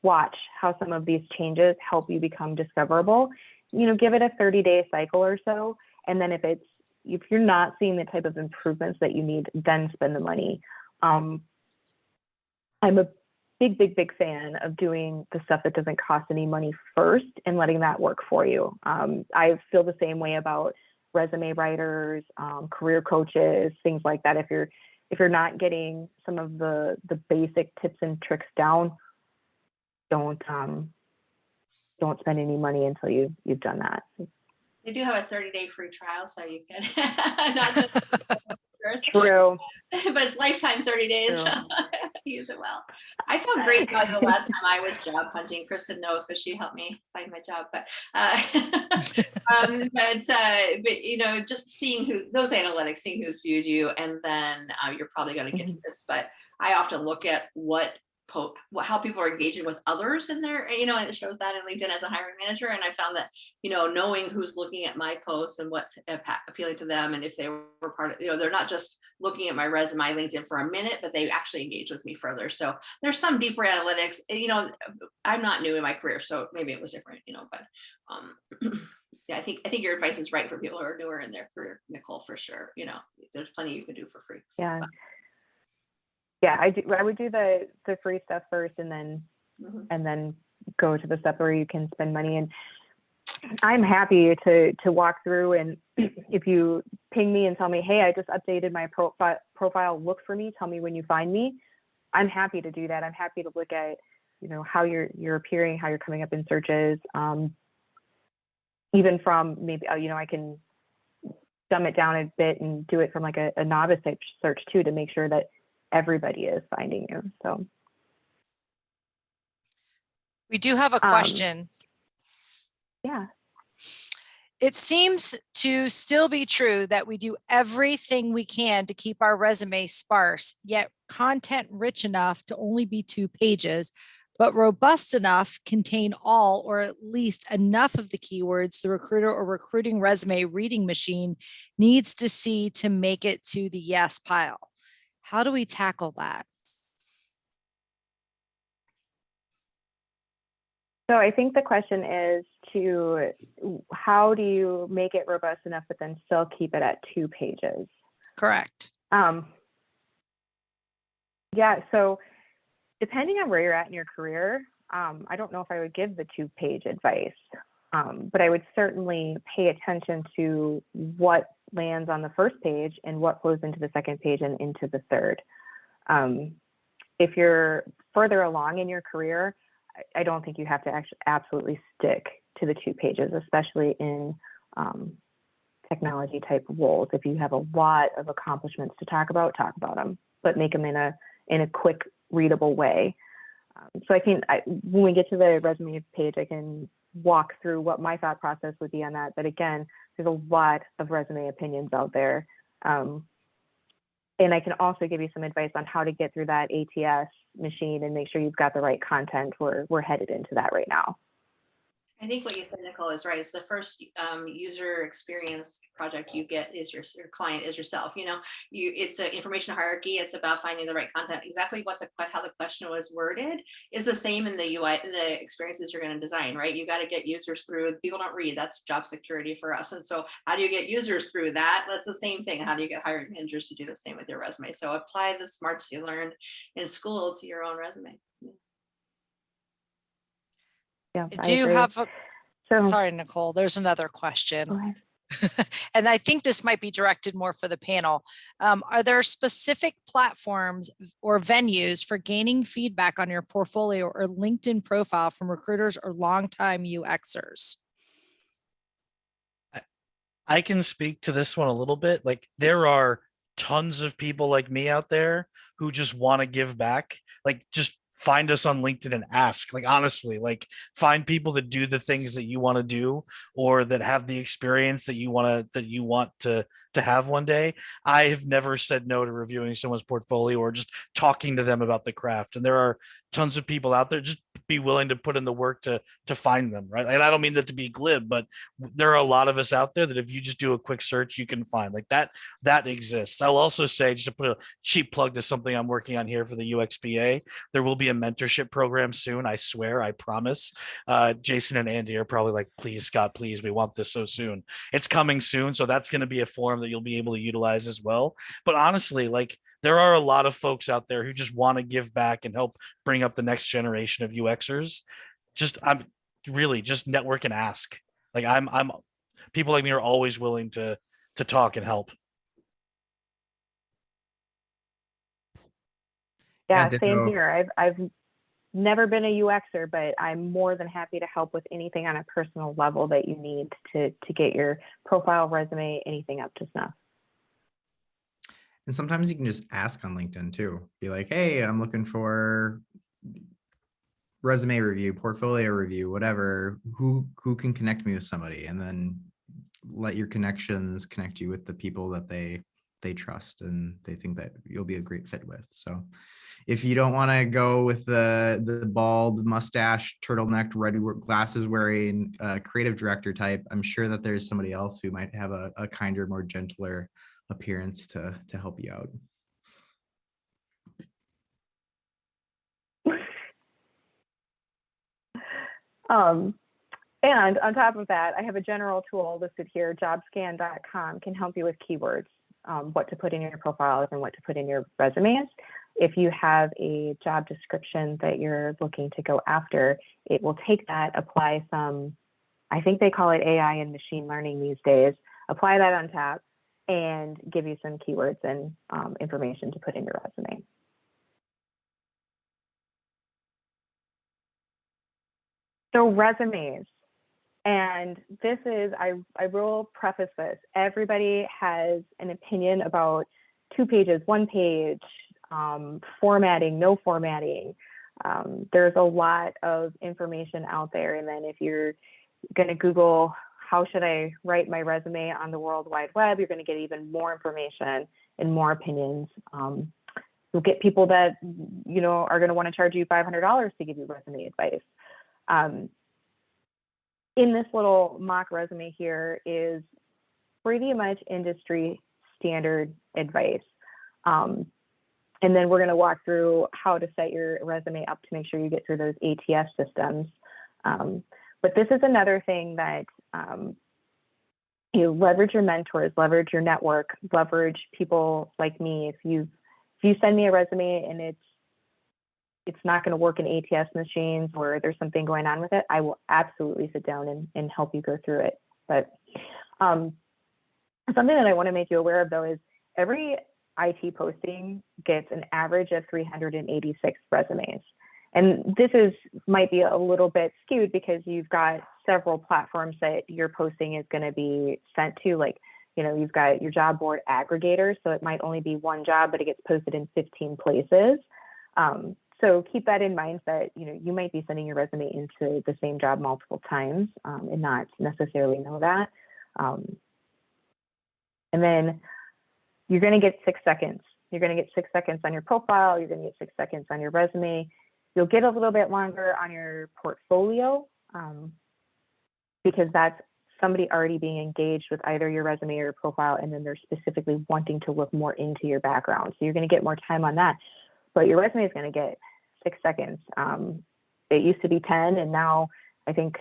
Speaker 1: watch how some of these changes help you become discoverable. Give it a 30-day cycle or so. And then if you're not seeing the type of improvements that you need, then spend the money. I'm a big fan of doing the stuff that doesn't cost any money first and letting that work for you. I feel the same way about resume writers, career coaches, things like that. If you're not getting some of the basic tips and tricks down, don't spend any money until you've done that.
Speaker 3: They do have a 30-day free trial, so you can not just
Speaker 1: True.
Speaker 3: But it's lifetime 30 days. Use it well. I found great value the last time I was job hunting. Kristen knows because she helped me find my job. But just seeing those analytics, seeing who's viewed you, and then you're probably going to get to this. But I often look at how people are engaging with others in there, and it shows that in LinkedIn as a hiring manager. And I found that, knowing who's looking at my posts and what's appealing to them, and if they were part of, they're not just looking at my resume, LinkedIn for a minute, but they actually engage with me further. So there's some deeper analytics. I'm not new in my career, so maybe it was different, but yeah, I think your advice is right for people who are newer in their career, Nicole, for sure. There's plenty you can do for free.
Speaker 1: Yeah. Yeah, I would do the free stuff first, and then go to the stuff where you can spend money. And I'm happy to walk through, and if you ping me and tell me, hey, I just updated my profile, look for me, tell me when you find me. I'm happy to do that. I'm happy to look at, how you're appearing, how you're coming up in searches. Even from maybe, I can dumb it down a bit and do it from like a novice type search too, to make sure that everybody is finding you. So
Speaker 2: we do have a question.
Speaker 1: Yeah.
Speaker 2: It seems to still be true that we do everything we can to keep our resume sparse, yet content rich enough to only be 2 pages, but robust enough, contain all or at least enough of the keywords the recruiter or recruiting resume reading machine needs to see to make it to the yes pile. How do we tackle that?
Speaker 1: So I think the question is how do you make it robust enough, but then still keep it at 2 pages?
Speaker 2: Correct.
Speaker 1: Yeah. So depending on where you're at in your career, I don't know if I would give the 2-page advice, but I would certainly pay attention to what lands on the first page and what flows into the second page and into the third. If you're further along in your career, I don't think you have to actually absolutely stick to the 2 pages, especially in technology type roles. If you have a lot of accomplishments to talk about them, but make them in a quick, readable way. So when we get to the resume page, I can walk through what my thought process would be on that. But again, there's a lot of resume opinions out there. And I can also give you some advice on how to get through that ATS machine and make sure you've got the right content. We're headed into that right now.
Speaker 3: I think what you said, Nicole, is right. It's the first user experience project you get is your client is yourself. It's an information hierarchy. It's about finding the right content. Exactly how the question was worded is the same in the UI, in the experiences you're going to design, right? You got to get users through. People don't read. That's job security for us. And so, how do you get users through that? That's the same thing. How do you get hiring managers to do the same with your resume? So apply the smarts you learned in school to your own resume.
Speaker 1: Yeah,
Speaker 2: I do
Speaker 1: agree.
Speaker 2: have sorry, Nicole, there's another question. And I think this might be directed more for the panel. Are there specific platforms or venues for gaining feedback on your portfolio or LinkedIn profile from recruiters or longtime UXers?
Speaker 5: I can speak to this one a little bit. Like, there are tons of people like me out there who just want to give back. Like, just find us on LinkedIn and ask. Like, honestly, like, find people that do the things that you want to do, or that have the experience that you want to have one day. I have never said no to reviewing someone's portfolio or just talking to them about the craft. And there are tons of people out there. Just be willing to put in the work to find them, right? And I don't mean that to be glib, but there are a lot of us out there that if you just do a quick search, you can find. Like, that exists. I'll also say, just to put a cheap plug to something I'm working on here for the UXPA, there will be a mentorship program soon. I swear, I promise. Jason and Andy are probably like, please, Scott, please, we want this so soon. It's coming soon. So that's going to be a forum that you'll be able to utilize as well. But honestly, like, there are a lot of folks out there who just want to give back and help bring up the next generation of UXers. I'm really just network and ask. Like, I'm people like me are always willing to talk and help.
Speaker 1: Yeah, same here. I've never been a UXer, but I'm more than happy to help with anything on a personal level that you need to get your profile, resume, anything up to snuff.
Speaker 4: And sometimes you can just ask on LinkedIn too. Be like, hey, I'm looking for resume review, portfolio review, whatever. Who can connect me with somebody? And then let your connections connect you with the people that they trust and they think that you'll be a great fit with. So if you don't want to go with the bald mustache, turtleneck, red glasses wearing creative director type, I'm sure that there's somebody else who might have a kinder, more gentler appearance to help you out.
Speaker 1: And on top of that, I have a general tool listed here. Jobscan.com can help you with keywords, what to put in your profiles and what to put in your resumes. If you have a job description that you're looking to go after, it will take that, apply some, I think they call it AI and machine learning these days, apply that on top and give you some keywords and information to put in your resume. So resumes, and this is, I will preface this, everybody has an opinion about 2 pages, 1 page, formatting, no formatting. There's a lot of information out there. And then if you're going to Google, how should I write my resume on the World Wide Web, you're going to get even more information and more opinions. You'll get people that, are going to want to charge you $500 to give you resume advice. In this little mock resume here is pretty much industry standard advice. And then we're going to walk through how to set your resume up to make sure you get through those ATS systems. But this is another thing that you leverage your mentors, leverage your network, leverage people like me. If you send me a resume and it's not going to work in ATS machines or there's something going on with it, I will absolutely sit down and help you go through it. But something that I want to make you aware of, though, is every IT posting gets an average of 386 resumes. And this might be a little bit skewed because you've got several platforms that your posting is going to be sent to. Like, you've got your job board aggregator, so it might only be one job, but it gets posted in 15 places. So keep that in mind that, you know, you might be sending your resume into the same job multiple times and not necessarily know that. And then you're going to get 6 seconds. You're going to get 6 seconds on your profile. You're going to get 6 seconds on your resume. You'll get a little bit longer on your portfolio because that's somebody already being engaged with either your resume or your profile, and then they're specifically wanting to look more into your background. So you're going to get more time on that, but your resume is going to get 6 seconds. It used to be 10, and now I think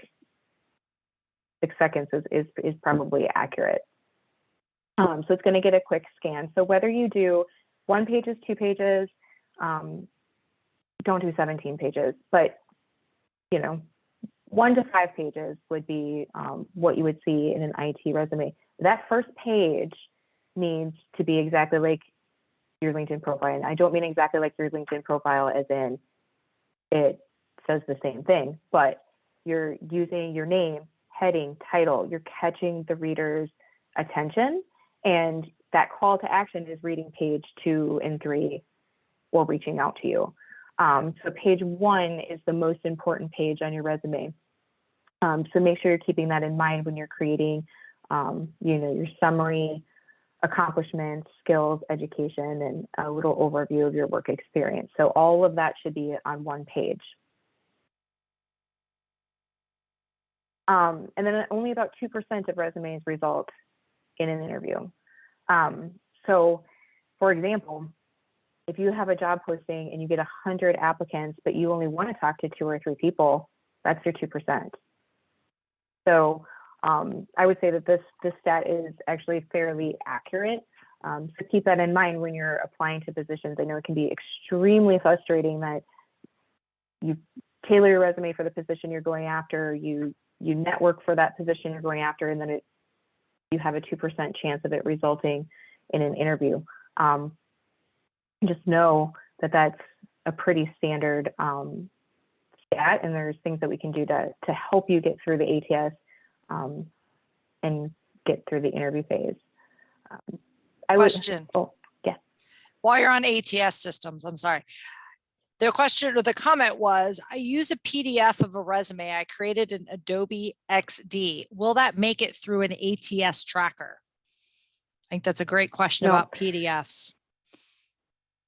Speaker 1: 6 seconds is probably accurate. So it's going to get a quick scan. So whether you do 1 page, 2 pages, don't do 17 pages, but you know, 1 to 5 pages would be what you would see in an IT resume. That first page needs to be exactly like your LinkedIn profile. And I don't mean exactly like your LinkedIn profile as in it says the same thing, but you're using your name, heading, title, you're catching the reader's attention, and that call to action is reading page 2 and 3 or reaching out to you. So page 1 is the most important page on your resume. So make sure you're keeping that in mind when you're creating, you know, your summary, accomplishments, skills, education, and a little overview of your work experience. So all of that should be on 1 page. And then only about 2% of resumes result in an interview. So for example, if you have a job posting and you get 100 applicants, but you only want to talk to 2 or 3 people, that's your 2%. So I would say that this stat is actually fairly accurate. So keep that in mind when you're applying to positions. I know it can be extremely frustrating that you tailor your resume for the position you're going after, you network for that position you're going after, and then you have a 2% chance of it resulting in an interview. Just know that that's a pretty standard stat, and there's things that we can do to help you get through the ATS and get through the interview phase.
Speaker 2: Question.
Speaker 1: Yeah.
Speaker 2: While you're on ATS systems, I'm sorry. The question or the comment was, I use a PDF of a resume I created in Adobe XD. Will that make it through an ATS tracker? I think that's a great question about PDFs.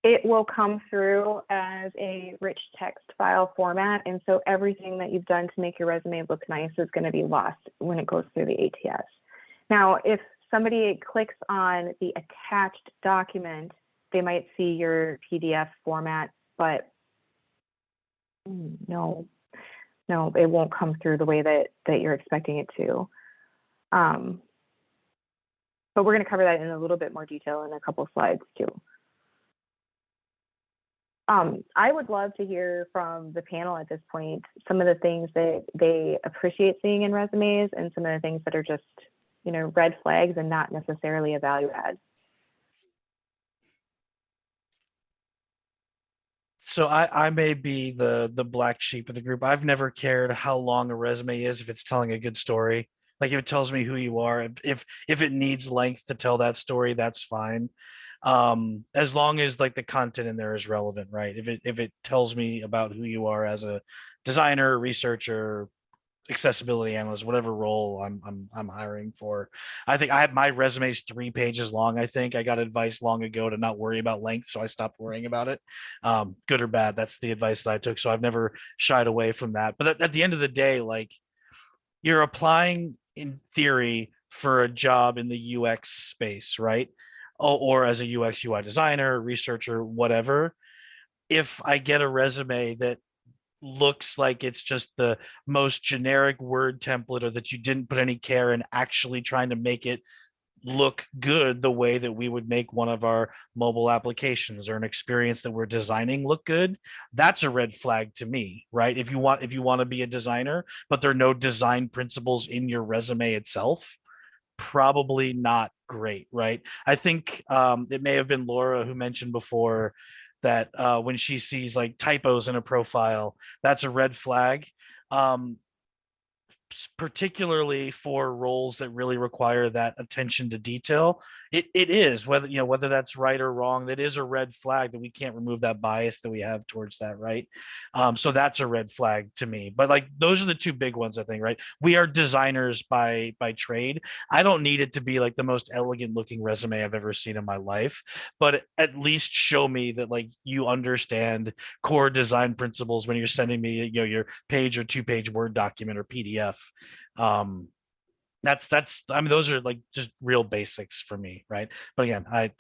Speaker 1: It will come through as a rich text file format. And so everything that you've done to make your resume look nice is going to be lost when it goes through the ATS. Now, if somebody clicks on the attached document, they might see your PDF format, but no, it won't come through the way that you're expecting it to. But we're going to cover that in a little bit more detail in a couple slides too. I would love to hear from the panel at this point some of the things that they appreciate seeing in resumes and some of the things that are just, you know, red flags and not necessarily a value add.
Speaker 5: So I may be the black sheep of the group. I've never cared how long a resume is if it's telling a good story. Like if it tells me who you are, if it needs length to tell that story, that's fine. As long as like the content in there is relevant, right? If it tells me about who you are as a designer, researcher, accessibility analyst, whatever role I'm hiring for. I think I had my resume's 3 pages long. I think I got advice long ago to not worry about length, so I stopped worrying about it. Good or bad, that's the advice that I took. So I've never shied away from that. But at the end of the day, like you're applying in theory for a job in the UX space, right? Or as a UX UI designer, researcher, whatever. If I get a resume that looks like it's just the most generic word template, or that you didn't put any care in actually trying to make it look good the way that we would make one of our mobile applications or an experience that we're designing look good, that's a red flag to me, right? If you want to be a designer, but there are no design principles in your resume itself, probably not great, right? I think it may have been Laura who mentioned before that when she sees like typos in a profile, that's a red flag. Particularly for roles that really require that attention to detail. It is, whether that's right or wrong, that is a red flag, that we can't remove that bias that we have towards that, right? So that's a red flag to me. But like, those are the two big ones, I think, right? We are designers by trade. I don't need it to be like the most elegant looking resume I've ever seen in my life, but at least show me that like you understand core design principles when you're sending me, your page or 2-page Word document or PDF. I mean, those are like just real basics for me, right? But again, I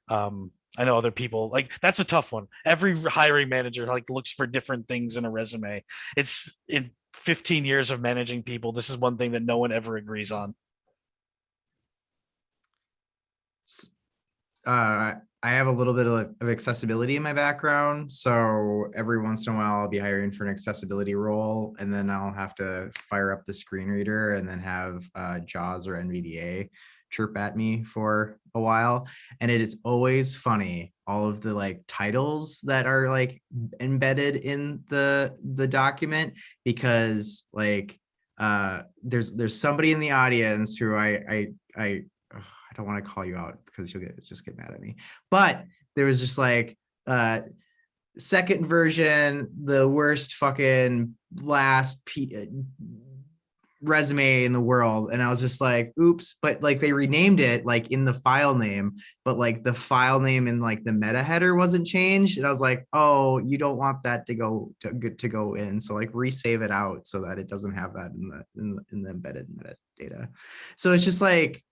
Speaker 5: know other people, like, that's a tough one. Every hiring manager like looks for different things in a resume. It's in 15 years of managing people, this is one thing that no one ever agrees on.
Speaker 4: I have a little bit of accessibility in my background. So every once in a while I'll be hiring for an accessibility role, and then I'll have to fire up the screen reader and then have JAWS or NVDA chirp at me for a while. And it is always funny, all of the like titles that are like embedded in the document, because like there's somebody in the audience who I don't want to call you out because you'll just get mad at me. But there was just like second version, the worst fucking last resume in the world. And I was just like, oops. But like, they renamed it like in the file name, but like the file name in like the meta header wasn't changed. And I was like, oh, you don't want that to go in. So like resave it out so that it doesn't have that in the embedded metadata. So it's just like,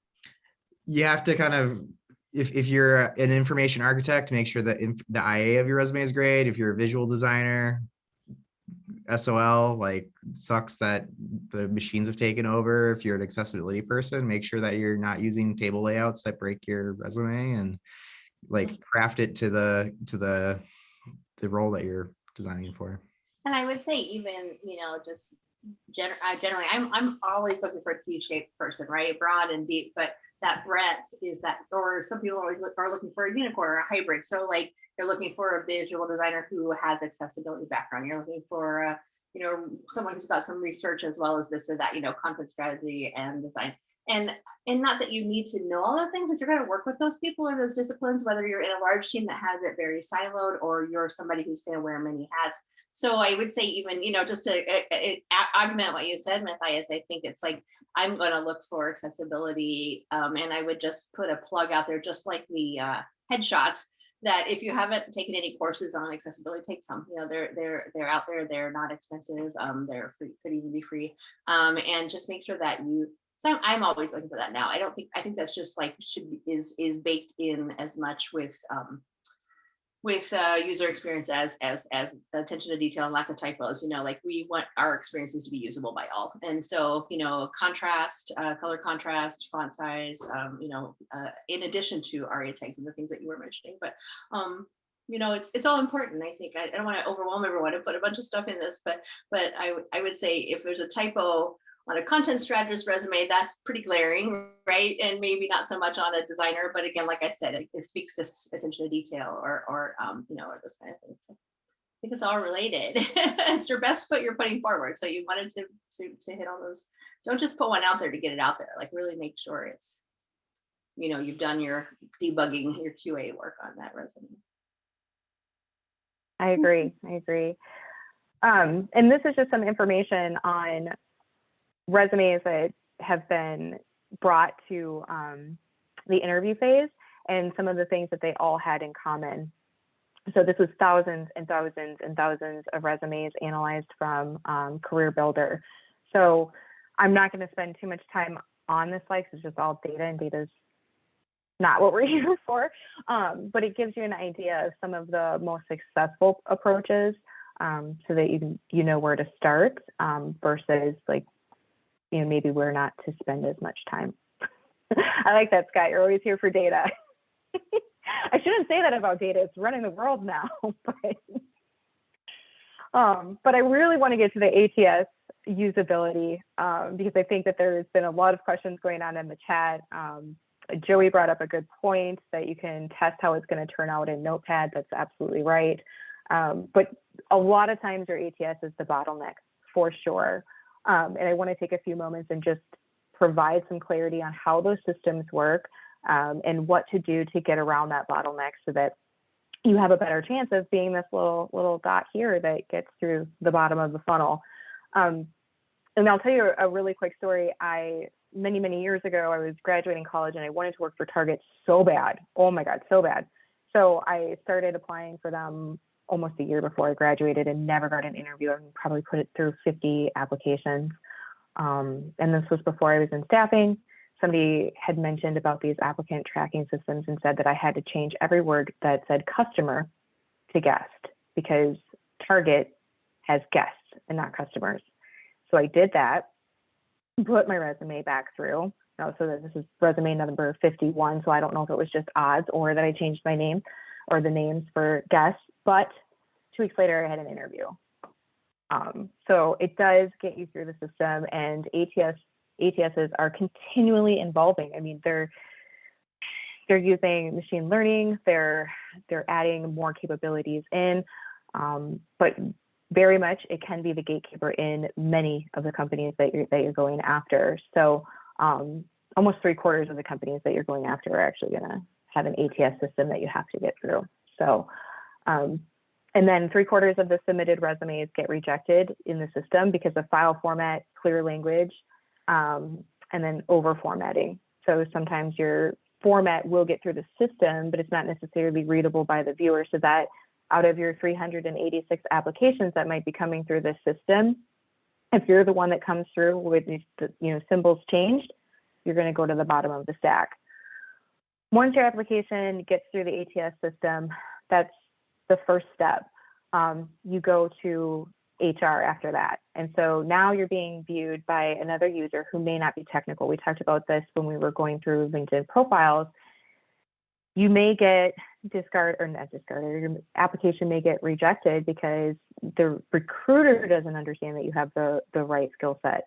Speaker 4: you have to kind of, if you're an information architect, make sure that the IA of your resume is great. If you're a visual designer, SOL, like, sucks that the machines have taken over. If you're an accessibility person, make sure that you're not using table layouts that break your resume, and like craft it to the role that you're designing for.
Speaker 6: And I would say even, just generally, I'm always looking for a Q-shaped person, right? Broad and deep, but that breadth is that, or some people always are looking for a unicorn or a hybrid. So like, you're looking for a visual designer who has accessibility background. You're looking for someone who's got some research as well as this or that, content strategy and design. And not that you need to know all the things, but you're going to work with those people or those disciplines, whether you're in a large team that has it very siloed or you're somebody who's going to wear many hats. So I would say even, just to augment what you said, Matthias, I think it's like, I'm going to look for accessibility, and I would just put a plug out there, just like the headshots, that if you haven't taken any courses on accessibility, take some. They're out there. They're not expensive. They're free, could even be free. And just make sure that you. So I'm always looking for that now. I think that's just like is baked in as much with user experience as attention to detail and lack of typos. Like, we want our experiences to be usable by all. And so, contrast, color contrast, font size, in addition to ARIA tags and the things that you were mentioning. But it's all important. I think I don't want to overwhelm everyone and put a bunch of stuff in this, but I would say if there's a typo on a content strategist resume, that's pretty glaring, right? And maybe not so much on a designer, but again, like I said, it speaks to attention to detail or those kind of things. So I think it's all related. It's your best foot you're putting forward. So you wanted to hit all those. Don't just put one out there to get it out there. Like, really make sure it's, you've done your debugging, your QA work on that resume.
Speaker 1: I agree. And this is just some information on resumes that have been brought to the interview phase and some of the things that they all had in common. So this was thousands and thousands and thousands of resumes analyzed from Career Builder. So I'm not going to spend too much time on this slide because it's just all data, and data's not what we're here for. But it gives you an idea of some of the most successful approaches, so that you know where to start, versus like, maybe where not to spend as much time. I like that, Scott. You're always here for data. I shouldn't say that about data. It's running the world now. But I really want to get to the ATS usability, because I think that there's been a lot of questions going on in the chat. Joey brought up a good point that you can test how it's going to turn out in Notepad. That's absolutely right. But a lot of times your ATS is the bottleneck, for sure. And I want to take a few moments and just provide some clarity on how those systems work, and what to do to get around that bottleneck so that you have a better chance of being this little dot here that gets through the bottom of the funnel. And I'll tell you a really quick story. Many years ago, I was graduating college and I wanted to work for Target so bad. Oh my God, so bad. So I started applying for them almost a year before I graduated and never got an interview. I probably put it through 50 applications. And this was before I was in staffing. Somebody had mentioned about these applicant tracking systems and said that I had to change every word that said customer to guest, because Target has guests and not customers. So I did that, put my resume back through. So that this is resume number 51. So I don't know if it was just odds or that I changed my name or the names for guests, but 2 weeks later I had an interview. So it does get you through the system, and ATSs are continually evolving. I mean, they're using machine learning, they're adding more capabilities in, but very much it can be the gatekeeper in many of the companies that you're going after. So almost 3/4 of the companies that you're going after are actually going to have an ATS system that you have to get through. So and then 3/4 of the submitted resumes get rejected in the system because of file format, clear language, and then over formatting. So sometimes your format will get through the system, but it's not necessarily readable by the viewer. So that out of your 386 applications that might be coming through this system, if you're the one that comes through with these, symbols changed, you're going to go to the bottom of the stack. Once your application gets through the ATS system, that's the first step. You go to HR after that. And so now you're being viewed by another user who may not be technical. We talked about this when we were going through LinkedIn profiles. You may get your application may get rejected because the recruiter doesn't understand that you have the right skill set,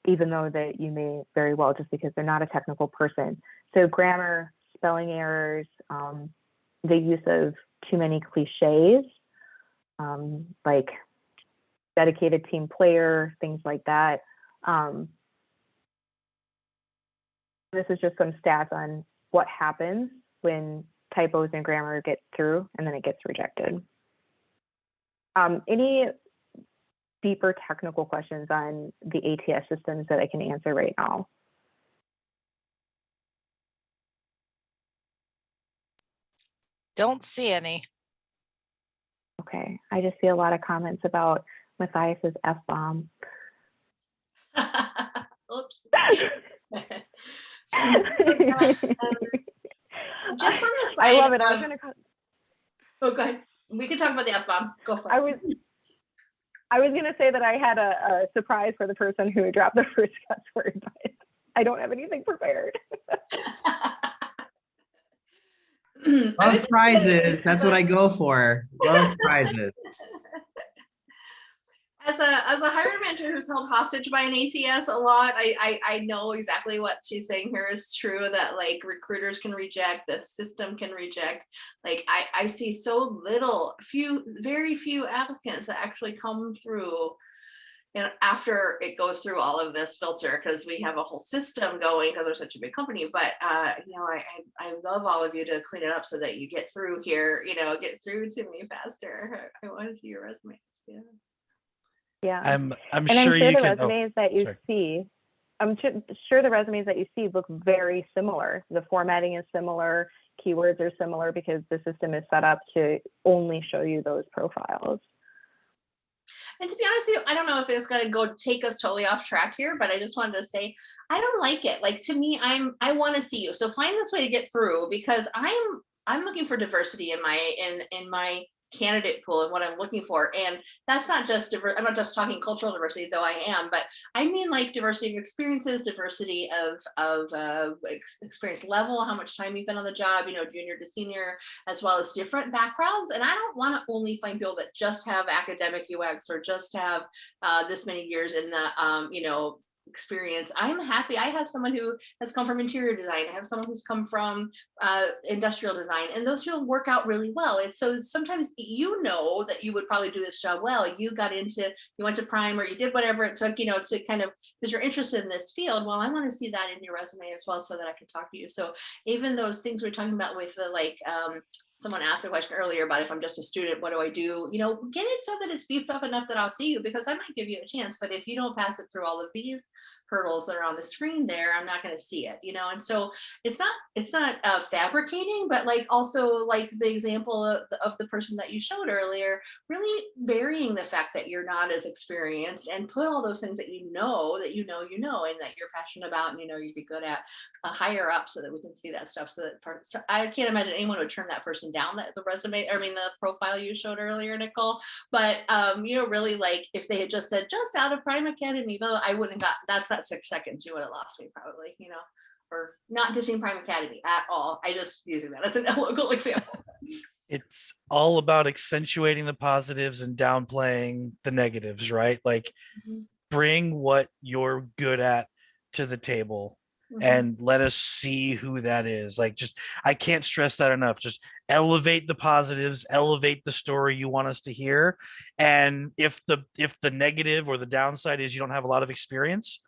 Speaker 1: even though that you may very well, just because they're not a technical person. So grammar, spelling errors, the use of too many cliches, like dedicated team player, things like that. This is just some stats on what happens when typos and grammar get through and then it gets rejected. Any deeper technical questions on the ATS systems that I can answer right now?
Speaker 2: Don't see any.
Speaker 1: Okay, I just see a lot of comments about Matthias's F-bomb.
Speaker 6: Oops. Just on the side,
Speaker 1: I love it.
Speaker 6: Oh, go ahead. We can talk about the F-bomb. Go for it.
Speaker 1: I was going to say that I had a surprise for the person who dropped the first cuss word, but I don't have anything prepared.
Speaker 4: Love prizes. That's what I go for. Love prizes.
Speaker 6: As a hiring manager who's held hostage by an ATS a lot, I know exactly what she's saying here is true, that like recruiters can reject, the system can reject. Like I see so very few applicants that actually come through, after it goes through all of this filter, because we have a whole system going because we're such a big company. But I love all of you to clean it up so that you get through here, get through to me faster. I want to see your resumes. Yeah.
Speaker 1: Yeah.
Speaker 5: I'm sure you
Speaker 1: the
Speaker 5: can.
Speaker 1: resumes that you see, I'm sure the resumes that you see look very similar. The formatting is similar, keywords are similar, because the system is set up to only show you those profiles.
Speaker 6: And to be honest with you, I don't know if it's going to go take us totally off track here, but I just wanted to say, I don't like it. Like, to me, I want to see you. So find this way to get through, because I'm looking for diversity in my candidate pool and what I'm looking for. And that's not just I'm not just talking cultural diversity, though I am, but I mean like diversity of experiences, diversity of experience level, how much time you've been on the job, junior to senior, as well as different backgrounds. And I don't want to only find people that just have academic UX or just have this many years in the experience. I'm happy. I have someone who has come from interior design. I have someone who's come from industrial design, and those people work out really well. And so sometimes you know that you would probably do this job well. You went to Prime, or you did whatever it took, to kind of, because you're interested in this field. Well, I want to see that in your resume as well, so that I can talk to you. So even those things we're talking about with the someone asked a question earlier about if I'm just a student, what do I do? Get it so that it's beefed up enough that I'll see you, because I might give you a chance. But if you don't pass it through all of these hurdles that are on the screen there, I'm not going to see it, and so it's not fabricating, but also like the example of the person that you showed earlier, really burying the fact that you're not as experienced, and put all those things that and that you're passionate about, and you'd be good at higher up, so that we can see that stuff. So I can't imagine anyone would turn that person down, the profile you showed earlier, Nicole. But really, if they had just said just out of Prime Academy, I wouldn't have got that 6 seconds. You would have lost me probably, or not dishing Prime Academy at all. I just using that as a local example.
Speaker 5: It's all about accentuating the positives and downplaying the negatives, right? Bring what you're good at to the table, and let us see who that is. I can't stress that enough. Just elevate the positives, elevate the story you want us to hear. And if the negative or the downside is you don't have a lot of experience,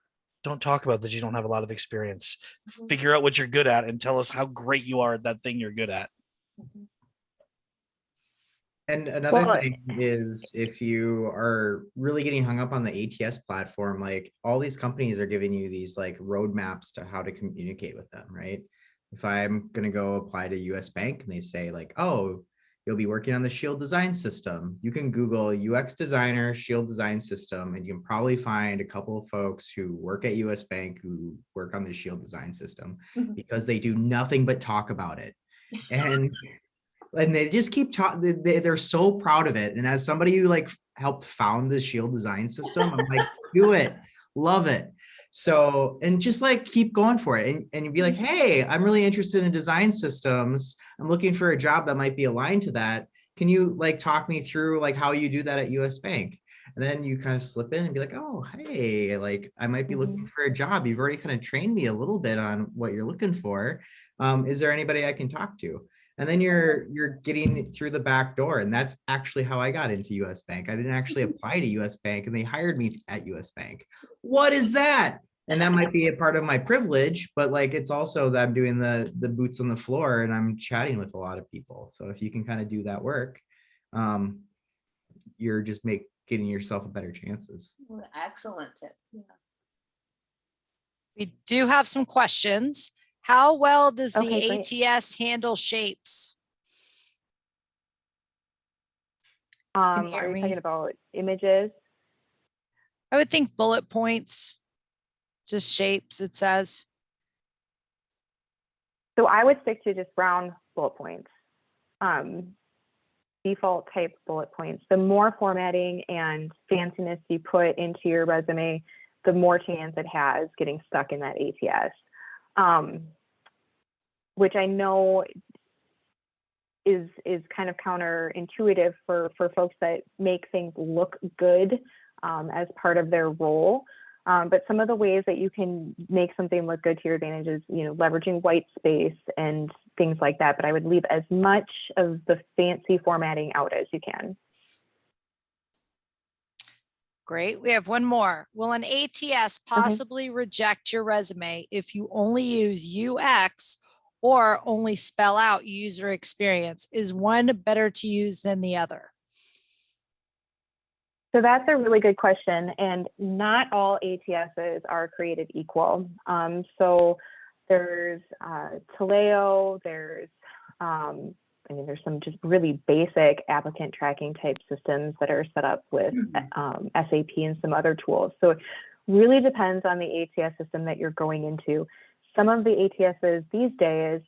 Speaker 5: don't talk about that you don't have a lot of experience. Figure out what you're good at and tell us how great you are at that thing you're good at.
Speaker 4: And another thing is, if you are really getting hung up on the ATS platform, all these companies are giving you these roadmaps to how to communicate with them, right? If I'm going to go apply to US Bank and they say oh, you'll be working on the Shield design system, you can Google UX designer, Shield design system, and you can probably find a couple of folks who work at US Bank who work on the Shield design system, because they do nothing but talk about it. And they just keep talking. They're so proud of it. And as somebody who helped found the Shield design system, I'm do it, love it. So, and just keep going for it. And you'd be hey, I'm really interested in design systems. I'm looking for a job that might be aligned to that. Can you talk me through how you do that at US Bank? And then you kind of slip in and be oh, hey, I might be looking for a job. You've already kind of trained me a little bit on what you're looking for. Is there anybody I can talk to? And then you're getting through the back door. And that's actually how I got into US Bank. I didn't actually apply to US Bank, and they hired me at US Bank. What is that? And that might be a part of my privilege, but it's also that I'm doing the boots on the floor, and I'm chatting with a lot of people. So if you can kind of do that work, you're just getting yourself a better chances.
Speaker 6: Excellent tip. Yeah.
Speaker 2: We do have some questions. How well does the
Speaker 1: great.
Speaker 2: ATS handle shapes?
Speaker 1: Are you talking about images?
Speaker 2: I would think bullet points, just shapes, it says.
Speaker 1: So I would stick to just round bullet points, default type bullet points. The more formatting and fanciness you put into your resume, the more chance it has getting stuck in that ATS. Which I know is kind of counterintuitive for folks that make things look good as part of their role. But some of the ways that you can make something look good to your advantage is, leveraging white space and things like that. But I would leave as much of the fancy formatting out as you can.
Speaker 2: Great. We have one more. Will an ATS possibly reject your resume if you only use UX or only spell out user experience? Is one better to use than the other?
Speaker 1: So that's a really good question. And not all ATSs are created equal. So there's Taleo, there's some just really basic applicant tracking type systems that are set up with SAP and some other tools. So it really depends on the ATS system that you're going into. Some of the ATSs these days,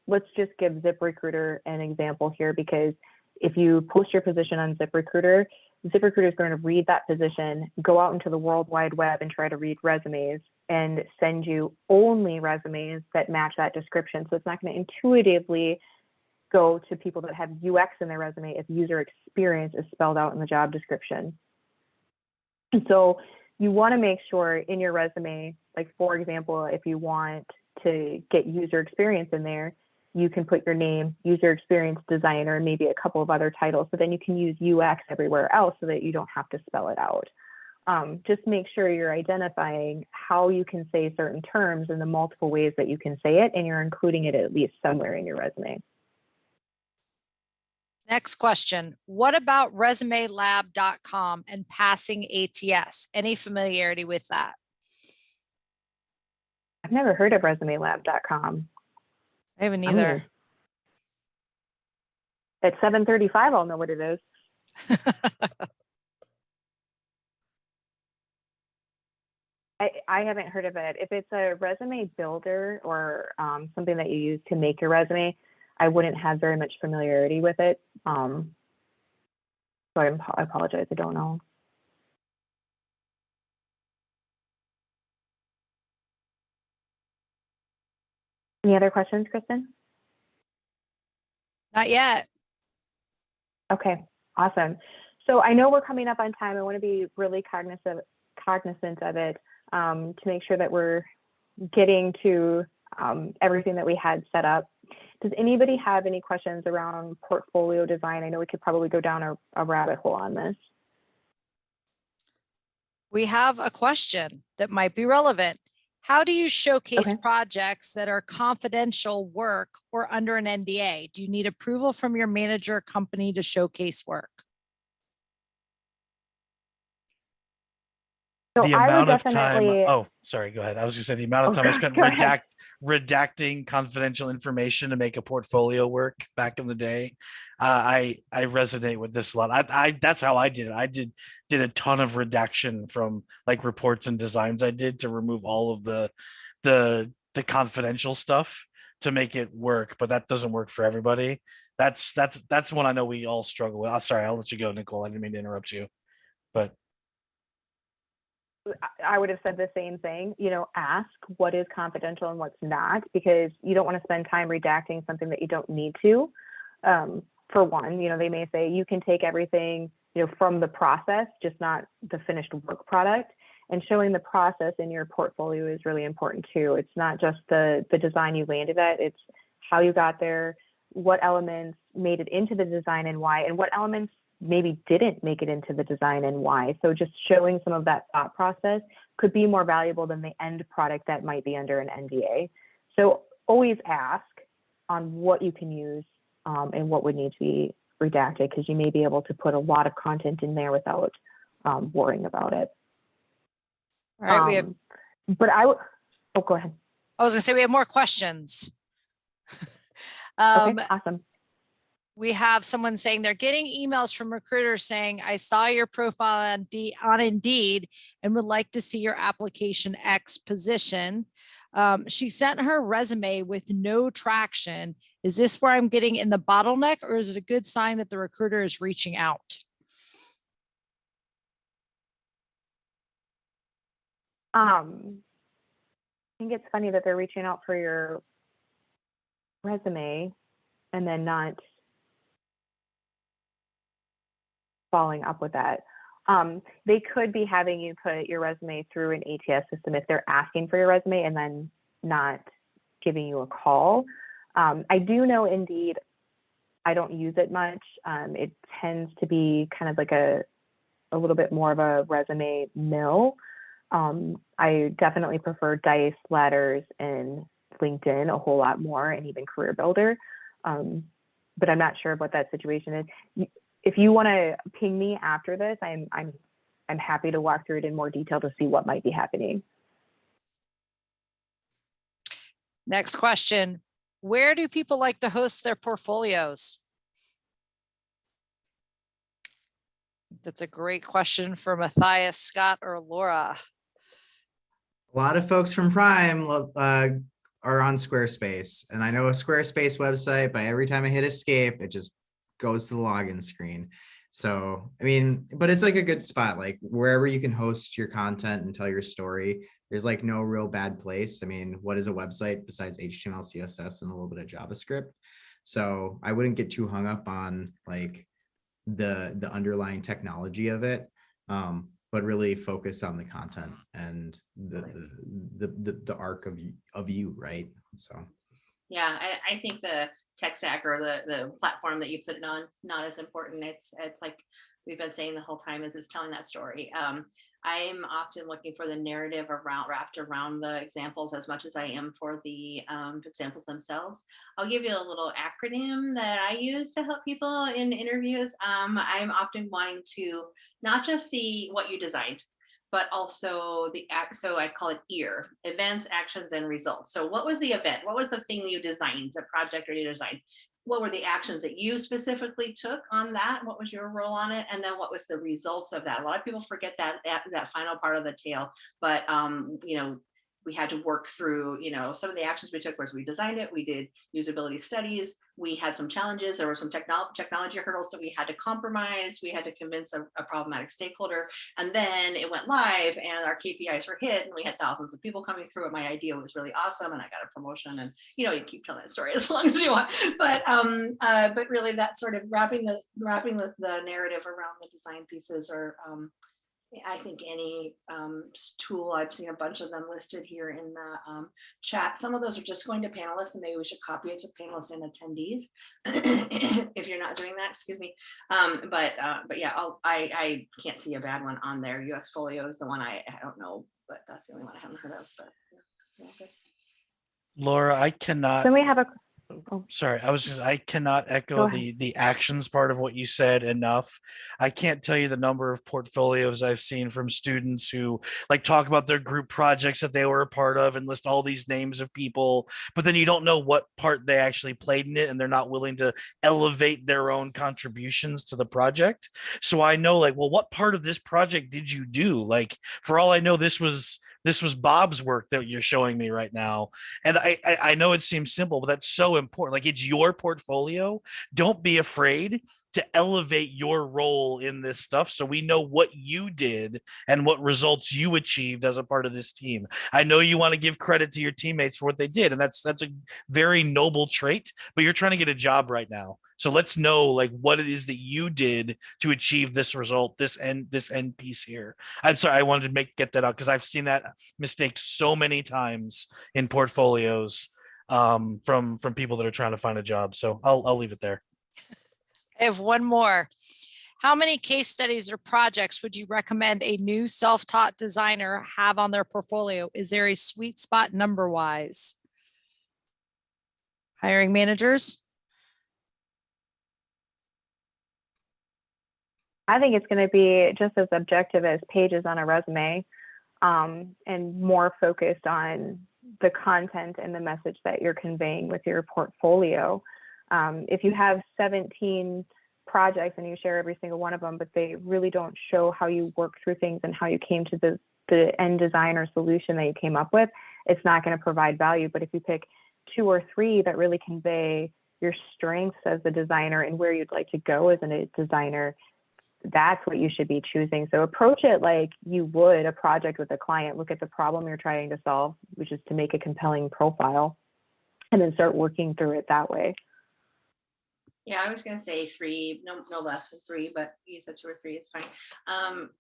Speaker 1: let's just give ZipRecruiter an example here, because if you post your position on ZipRecruiter, ZipRecruiter is going to read that position, go out into the World Wide Web and try to read resumes and send you only resumes that match that description. So it's not going to intuitively go to people that have UX in their resume if user experience is spelled out in the job description. And so you want to make sure in your resume, like for example, if you want to get user experience in there, you can put your name, user experience designer, and maybe a couple of other titles, but then you can use UX everywhere else so that you don't have to spell it out. Just make sure you're identifying how you can say certain terms and the multiple ways that you can say it, and you're including it at least somewhere in your resume.
Speaker 2: Next question. What about resumelab.com and passing ATS? Any familiarity with that?
Speaker 1: I've never heard of resumelab.com.
Speaker 2: I haven't either.
Speaker 1: At 7:35, I'll know what it is. I haven't heard of it. If it's a resume builder or something that you use to make your resume, I wouldn't have very much familiarity with it. So I apologize, I don't know. Any other questions, Kristen?
Speaker 2: Not yet.
Speaker 1: Okay, awesome. So I know we're coming up on time. I want to be really cognizant of it to make sure that we're getting to everything that we had set up. Does anybody have any questions around portfolio design? I know we could probably go down a rabbit hole on this.
Speaker 2: We have a question that might be relevant. How do you showcase projects that are confidential work or under an NDA? Do you need approval from your manager or company to showcase work?
Speaker 1: So
Speaker 5: the amount of time, oh, sorry, go ahead. I was gonna say the amount of time I spent redacting confidential information to make a portfolio work back in the day. I resonate with this a lot. That's how I did it. I did a ton of redaction from like reports and designs I did to remove all of the confidential stuff to make it work, but that doesn't work for everybody. That's one I know we all struggle with. Oh, sorry, I'll let you go, Nicole. I didn't mean to interrupt you, but
Speaker 1: I would have said the same thing, you know, ask what is confidential and what's not, because you don't want to spend time redacting something that you don't need to. For one, you know, they may say you can take everything, you know, from the process, just not the finished work product. And showing the process in your portfolio is really important too. It's not just the design you landed at, it's how you got there, what elements made it into the design and why, and what elements maybe didn't make it into the design and why. So just showing some of that thought process could be more valuable than the end product that might be under an NDA. So always ask on what you can use and what would need to be redacted, because you may be able to put a lot of content in there without worrying about it.
Speaker 2: All right, we have.
Speaker 1: But I would. Oh, go ahead.
Speaker 2: I was gonna say we have more questions.
Speaker 1: Okay, awesome.
Speaker 2: We have someone saying they're getting emails from recruiters saying, I saw your profile on Indeed and would like to see your application X position. She sent her resume with no traction. Is this where I'm getting in the bottleneck, or is it a good sign that the recruiter is reaching out?
Speaker 1: I think it's funny that they're reaching out for your resume and then not following up with that. They could be having you put your resume through an ATS system if they're asking for your resume and then not giving you a call. I do know Indeed, I don't use it much. It tends to be kind of like a little bit more of a resume mill. I definitely prefer Dice, Ladders, and LinkedIn a whole lot more, and even Career Builder. But I'm not sure what that situation is. If you want to ping me after this, I'm happy to walk through it in more detail to see what might be happening.
Speaker 2: Next question. Where do people like to host their portfolios? That's a great question for Matthias, Scott, or Laura.
Speaker 4: A lot of folks from Prime are on Squarespace, and I know a Squarespace website, but every time I hit escape, it just goes to the login screen. So, I mean, but it's like a good spot, like wherever you can host your content and tell your story, there's like no real bad place. I mean, what is a website besides HTML, CSS, and a little bit of JavaScript? So I wouldn't get too hung up on like the underlying technology of it. but really focus on the content and the arc of you, right? So.
Speaker 6: Yeah, I think the tech stack or the platform that you put it on, not as important. It's like we've been saying the whole time, is it's telling that story. I'm often looking for the narrative wrapped around the examples as much as I am for the examples themselves. I'll give you a little acronym that I use to help people in interviews. I'm often wanting to not just see what you designed, but also so I call it EAR, events, actions, and results. So what was the event? What was the thing you designed, the project or you designed? What were the actions that you specifically took on that? What was your role on it? And then what was the results of that? A lot of people forget that final part of the tale, but we had to work through, some of the actions we took was we designed it, we did usability studies, we had some challenges, there were some technology hurdles that we had to compromise, we had to convince a problematic stakeholder, and then it went live and our KPIs were hit and we had thousands of people coming through it. My idea was really awesome and I got a promotion, and you keep telling that story as long as you want. But really that sort of wrapping the narrative around the design pieces, or I think any tool, I've seen a bunch of them listed here in the chat. Some of those are just going to panelists, and maybe we should copy it to panelists and attendees if you're not doing that, excuse me. But yeah, I can't see a bad one on there. UX Folio is the one I don't know, but that's the only one I haven't heard of. But yeah, okay.
Speaker 5: Laura, I cannot.
Speaker 1: Then we have a.
Speaker 5: Oh, sorry, I cannot echo the actions part of what you said enough. I can't tell you the number of portfolios I've seen from students who talk about their group projects that they were a part of and list all these names of people, but then you don't know what part they actually played in it, and they're not willing to elevate their own contributions to the project. So I know well, what part of this project did you do? For all I know, this was Bob's work that you're showing me right now. And I know it seems simple, but that's so important. It's your portfolio. Don't be afraid to elevate your role in this stuff so we know what you did and what results you achieved as a part of this team. I know you want to give credit to your teammates for what they did, and that's a very noble trait, but you're trying to get a job right now. So let's know what it is that you did to achieve this result, this end piece here. I'm sorry, I wanted to get that out because I've seen that mistake so many times in portfolios from people that are trying to find a job. So I'll leave it there.
Speaker 2: I have one more. How many case studies or projects would you recommend a new self-taught designer have on their portfolio? Is there a sweet spot number-wise? Hiring managers?
Speaker 1: I think it's going to be just as objective as pages on a resume, and more focused on the content and the message that you're conveying with your portfolio. If you have 17 projects and you share every single one of them, but they really don't show how you work through things and how you came to the end design or solution that you came up with, it's not going to provide value. But if you pick 2 or 3 that really convey your strengths as a designer and where you'd like to go as a designer, that's what you should be choosing. So approach it like you would a project with a client. Look at the problem you're trying to solve, which is to make a compelling profile, and then start working through it that way.
Speaker 6: Yeah, I was going to say 3, no less than 3, but you said 2 or 3 is fine.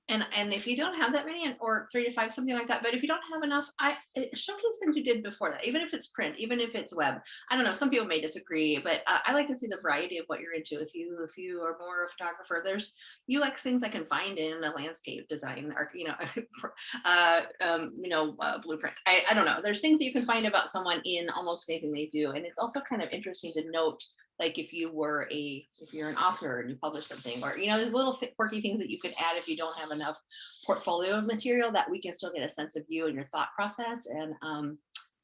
Speaker 6: And if you don't have that many, or 3 to 5, something like that, but if you don't have enough, showcase things you did before that, even if it's print, even if it's web. I don't know, some people may disagree, but I like to see the variety of what you're into. If you are more a photographer, there's UX things I can find in a landscape design, or blueprint. I don't know. There's things that you can find about someone in almost anything they do, and it's also kind of interesting to note. If you're an author and you publish something, or there's little quirky things that you could add if you don't have enough portfolio material, that we can still get a sense of you and your thought process. And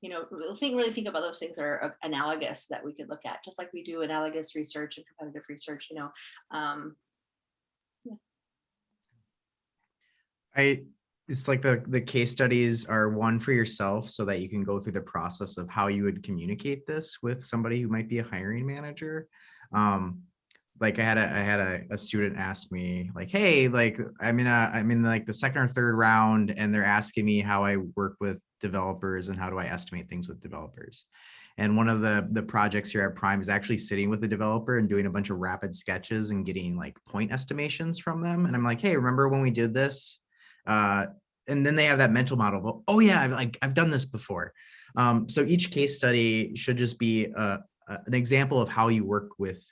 Speaker 6: really think about those things are analogous that we could look at, just like we do analogous research and competitive research.
Speaker 4: It's like the case studies are one for yourself so that you can go through the process of how you would communicate this with somebody who might be a hiring manager. I had a student ask me hey, I'm in the second or third round, and they're asking me how I work with developers and how do I estimate things with developers. And one of the projects here at Prime is actually sitting with the developer and doing a bunch of rapid sketches and getting point estimations from them. And I'm like, hey, remember when we did this? And then they have that mental model of, oh yeah, I've done this before. So each case study should just be an example of how you work with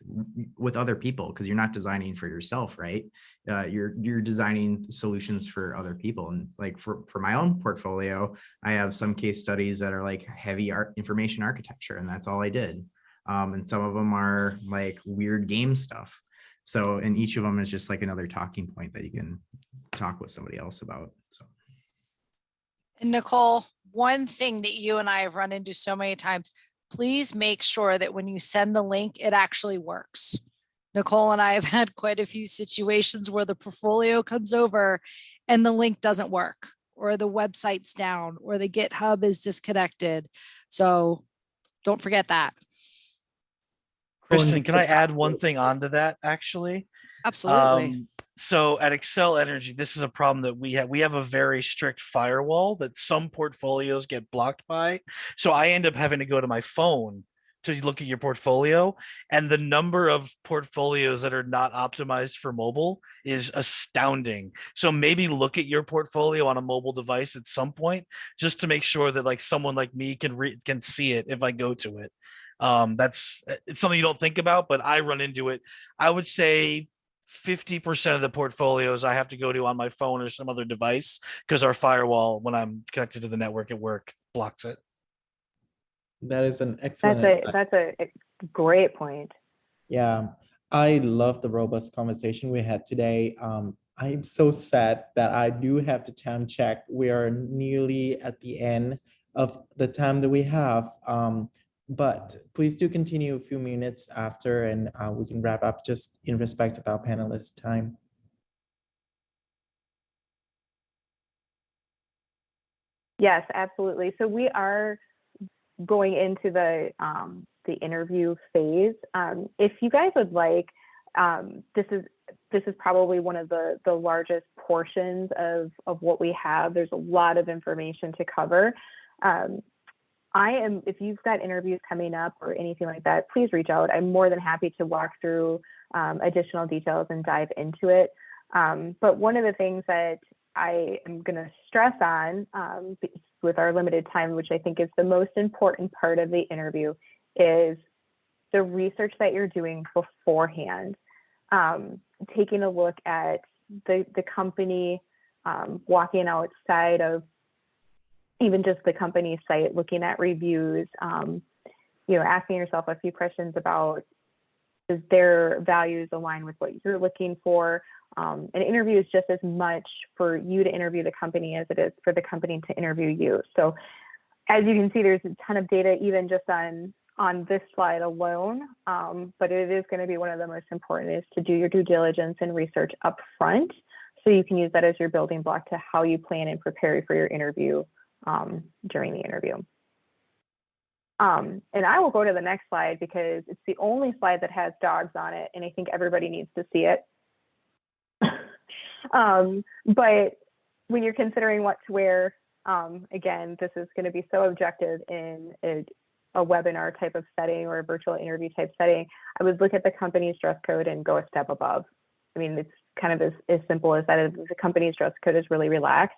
Speaker 4: other people, because you're not designing for yourself, right? You're designing solutions for other people. And like for my own portfolio, I have some case studies that are like heavy information architecture, and that's all I did. And some of them are like weird game stuff. So, and each of them is just like another talking point that you can talk with somebody else about. So.
Speaker 2: And Nicole, one thing that you and I have run into so many times, please make sure that when you send the link, it actually works. Nicole and I have had quite a few situations where the portfolio comes over and the link doesn't work, or the website's down, or the GitHub is disconnected. So don't forget that.
Speaker 5: Kristen, can I add one thing onto that, actually?
Speaker 2: Absolutely.
Speaker 5: So at Excel Energy, this is a problem that we have. We have a very strict firewall that some portfolios get blocked by. So I end up having to go to my phone to look at your portfolio, and the number of portfolios that are not optimized for mobile is astounding. So maybe look at your portfolio on a mobile device at some point, just to make sure that like someone like me can see it if I go to it. It's something you don't think about, but I run into it. I would say 50% of the portfolios I have to go to on my phone or some other device, because our firewall, when I'm connected to the network at work, blocks it.
Speaker 7: That is an excellent.
Speaker 1: That's a great point.
Speaker 7: Yeah, I love the robust conversation we had today. I'm so sad that I do have to time check. We are nearly at the end of the time that we have. But please do continue a few minutes after, and we can wrap up just in respect of our panelists' time.
Speaker 1: Yes, absolutely. So we are going into the interview phase. If you guys would like, this is probably one of the largest portions of what we have. There's a lot of information to cover. If you've got interviews coming up or anything like that, please reach out. I'm more than happy to walk through additional details and dive into it. But one of the things that I am going to stress on with our limited time, which I think is the most important part of the interview, is the research that you're doing beforehand. Taking a look at the company, walking outside of even just the company site, looking at reviews, asking yourself a few questions about, does their values align with what you're looking for? An interview is just as much for you to interview the company as it is for the company to interview you. So as you can see, there's a ton of data even just on this slide alone, but it is going to be one of the most important is to do your due diligence and research up front, so you can use that as your building block to how you plan and prepare for your interview during the interview. And I will go to the next slide because it's the only slide that has dogs on it, and I think everybody needs to see it. But when you're considering what to wear, again, this is going to be so objective in a webinar type of setting or a virtual interview type setting. I would look at the company's dress code and go a step above. I mean, it's kind of as simple as that. If the company's dress code is really relaxed,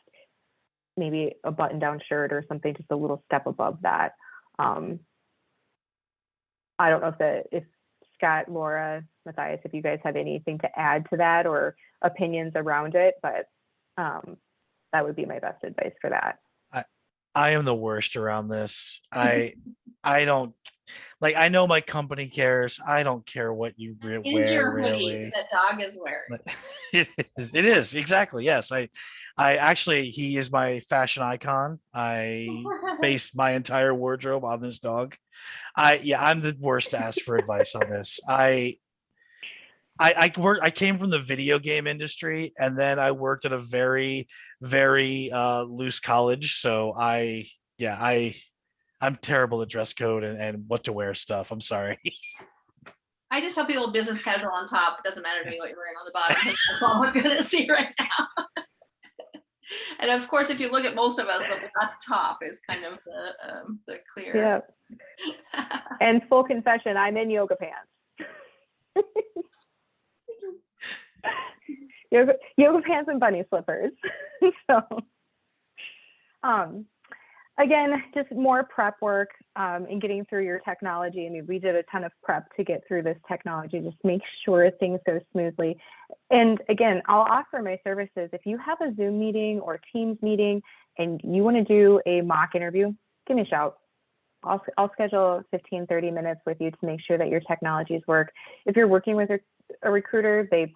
Speaker 1: maybe a button-down shirt or something just a little step above that. I don't know if Scott, Laura, Matthias, if you guys have anything to add to that or opinions around it, but that would be my best advice for that.
Speaker 5: I am the worst around this. I don't like, I know my company cares. I don't care what you wear.
Speaker 6: It is your hoodie that dog is wearing.
Speaker 5: It is exactly. Yes. I actually, he is my fashion icon. I based my entire wardrobe on this dog. I'm the worst to ask for advice on this. I came from the video game industry, and then I worked at a very, very loose college. So I'm terrible at dress code and what to wear stuff. I'm sorry.
Speaker 6: I just tell people business casual on top. It doesn't matter to me what you're wearing on the bottom. That's all I'm going to see right now. And of course, if you look at most of us, the black top is kind of the clear.
Speaker 1: Yeah. And full confession, I'm in yoga pants. yoga pants and bunny slippers. So, again, just more prep work in getting through your technology. I mean, we did a ton of prep to get through this technology, just make sure things go smoothly. And again, I'll offer my services. If you have a Zoom meeting or Teams meeting and you want to do a mock interview, give me a shout. I'll schedule 15, 30 minutes with you to make sure that your technologies work. If you're working with a recruiter, they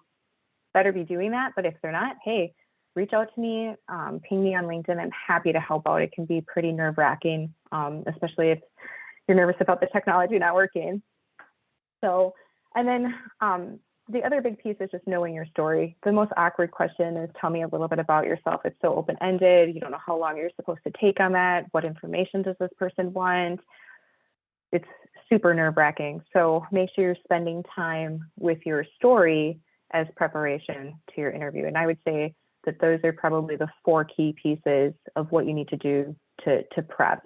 Speaker 1: better be doing that. But if they're not, hey, reach out to me, ping me on LinkedIn. I'm happy to help out. It can be pretty nerve-wracking, especially if you're nervous about the technology not working. So, and then the other big piece is just knowing your story. The most awkward question is, tell me a little bit about yourself. It's so open-ended. You don't know how long you're supposed to take on that. What information does this person want? It's super nerve-wracking. So make sure you're spending time with your story as preparation to your interview. And I would say that those are probably the 4 key pieces of what you need to do to prep.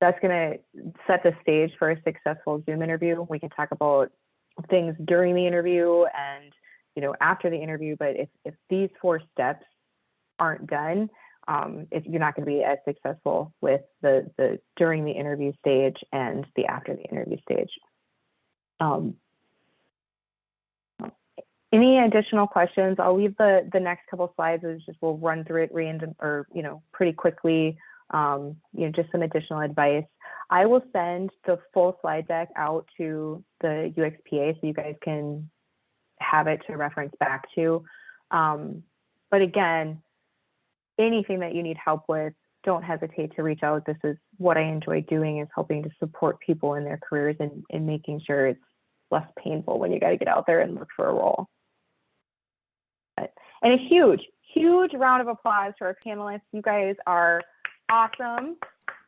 Speaker 1: That's going to set the stage for a successful Zoom interview. We can talk about things during the interview and, after the interview, but if these 4 steps aren't done, you're not going to be as successful with the during the interview stage and the after the interview stage. Any additional questions? I'll leave the next couple slides is just we'll run through it pretty quickly. Just some additional advice. I will send the full slide deck out to the UXPA so you guys can have it to reference back to. But again, anything that you need help with, don't hesitate to reach out. This is what I enjoy doing, is helping to support people in their careers and making sure it's less painful when you got to get out there and look for a role. And a huge round of applause for our panelists. You guys are awesome.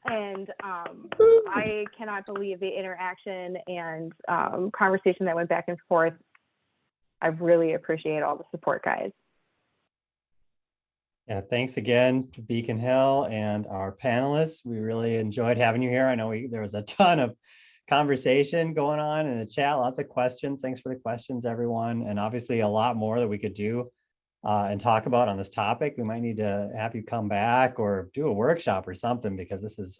Speaker 1: And I cannot believe the interaction and conversation that went back and forth. I really appreciate all the support, guys.
Speaker 8: Yeah, thanks again to Beacon Hill and our panelists. We really enjoyed having you here. I know there was a ton of conversation going on in the chat, lots of questions. Thanks for the questions, everyone. And obviously a lot more that we could do and talk about on this topic. We might need to have you come back or do a workshop or something, because this is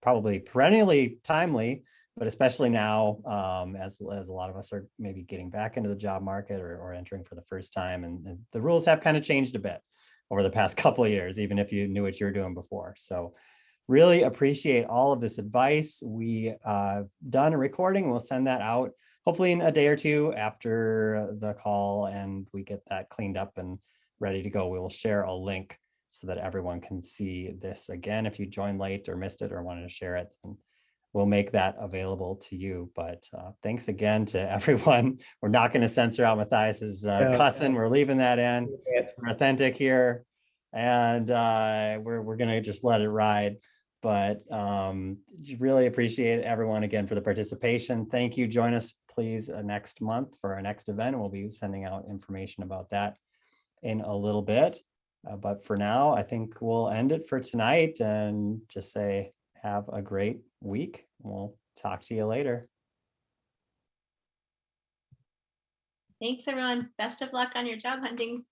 Speaker 8: probably perennially timely, but especially now as a lot of us are maybe getting back into the job market or entering for the first time. And the rules have kind of changed a bit over the past couple of years, even if you knew what you were doing before. So really appreciate all of this advice. We done a recording. We'll send that out hopefully in a day or 2 after the call, and we get that cleaned up and ready to go. We will share a link so that everyone can see this again. If you joined late or missed it or wanted to share it, then we'll make that available to you. But thanks again to everyone. We're not going to censor out Matthias's cussing. We're leaving that in. We're authentic here, and we're going to just let it ride. But really appreciate everyone again for the participation. Thank you. Join us, please, next month for our next event. We'll be sending out information about that in a little bit. But for now, I think we'll end it for tonight and just say, have a great week. We'll talk to you later.
Speaker 6: Thanks, everyone. Best of luck on your job hunting.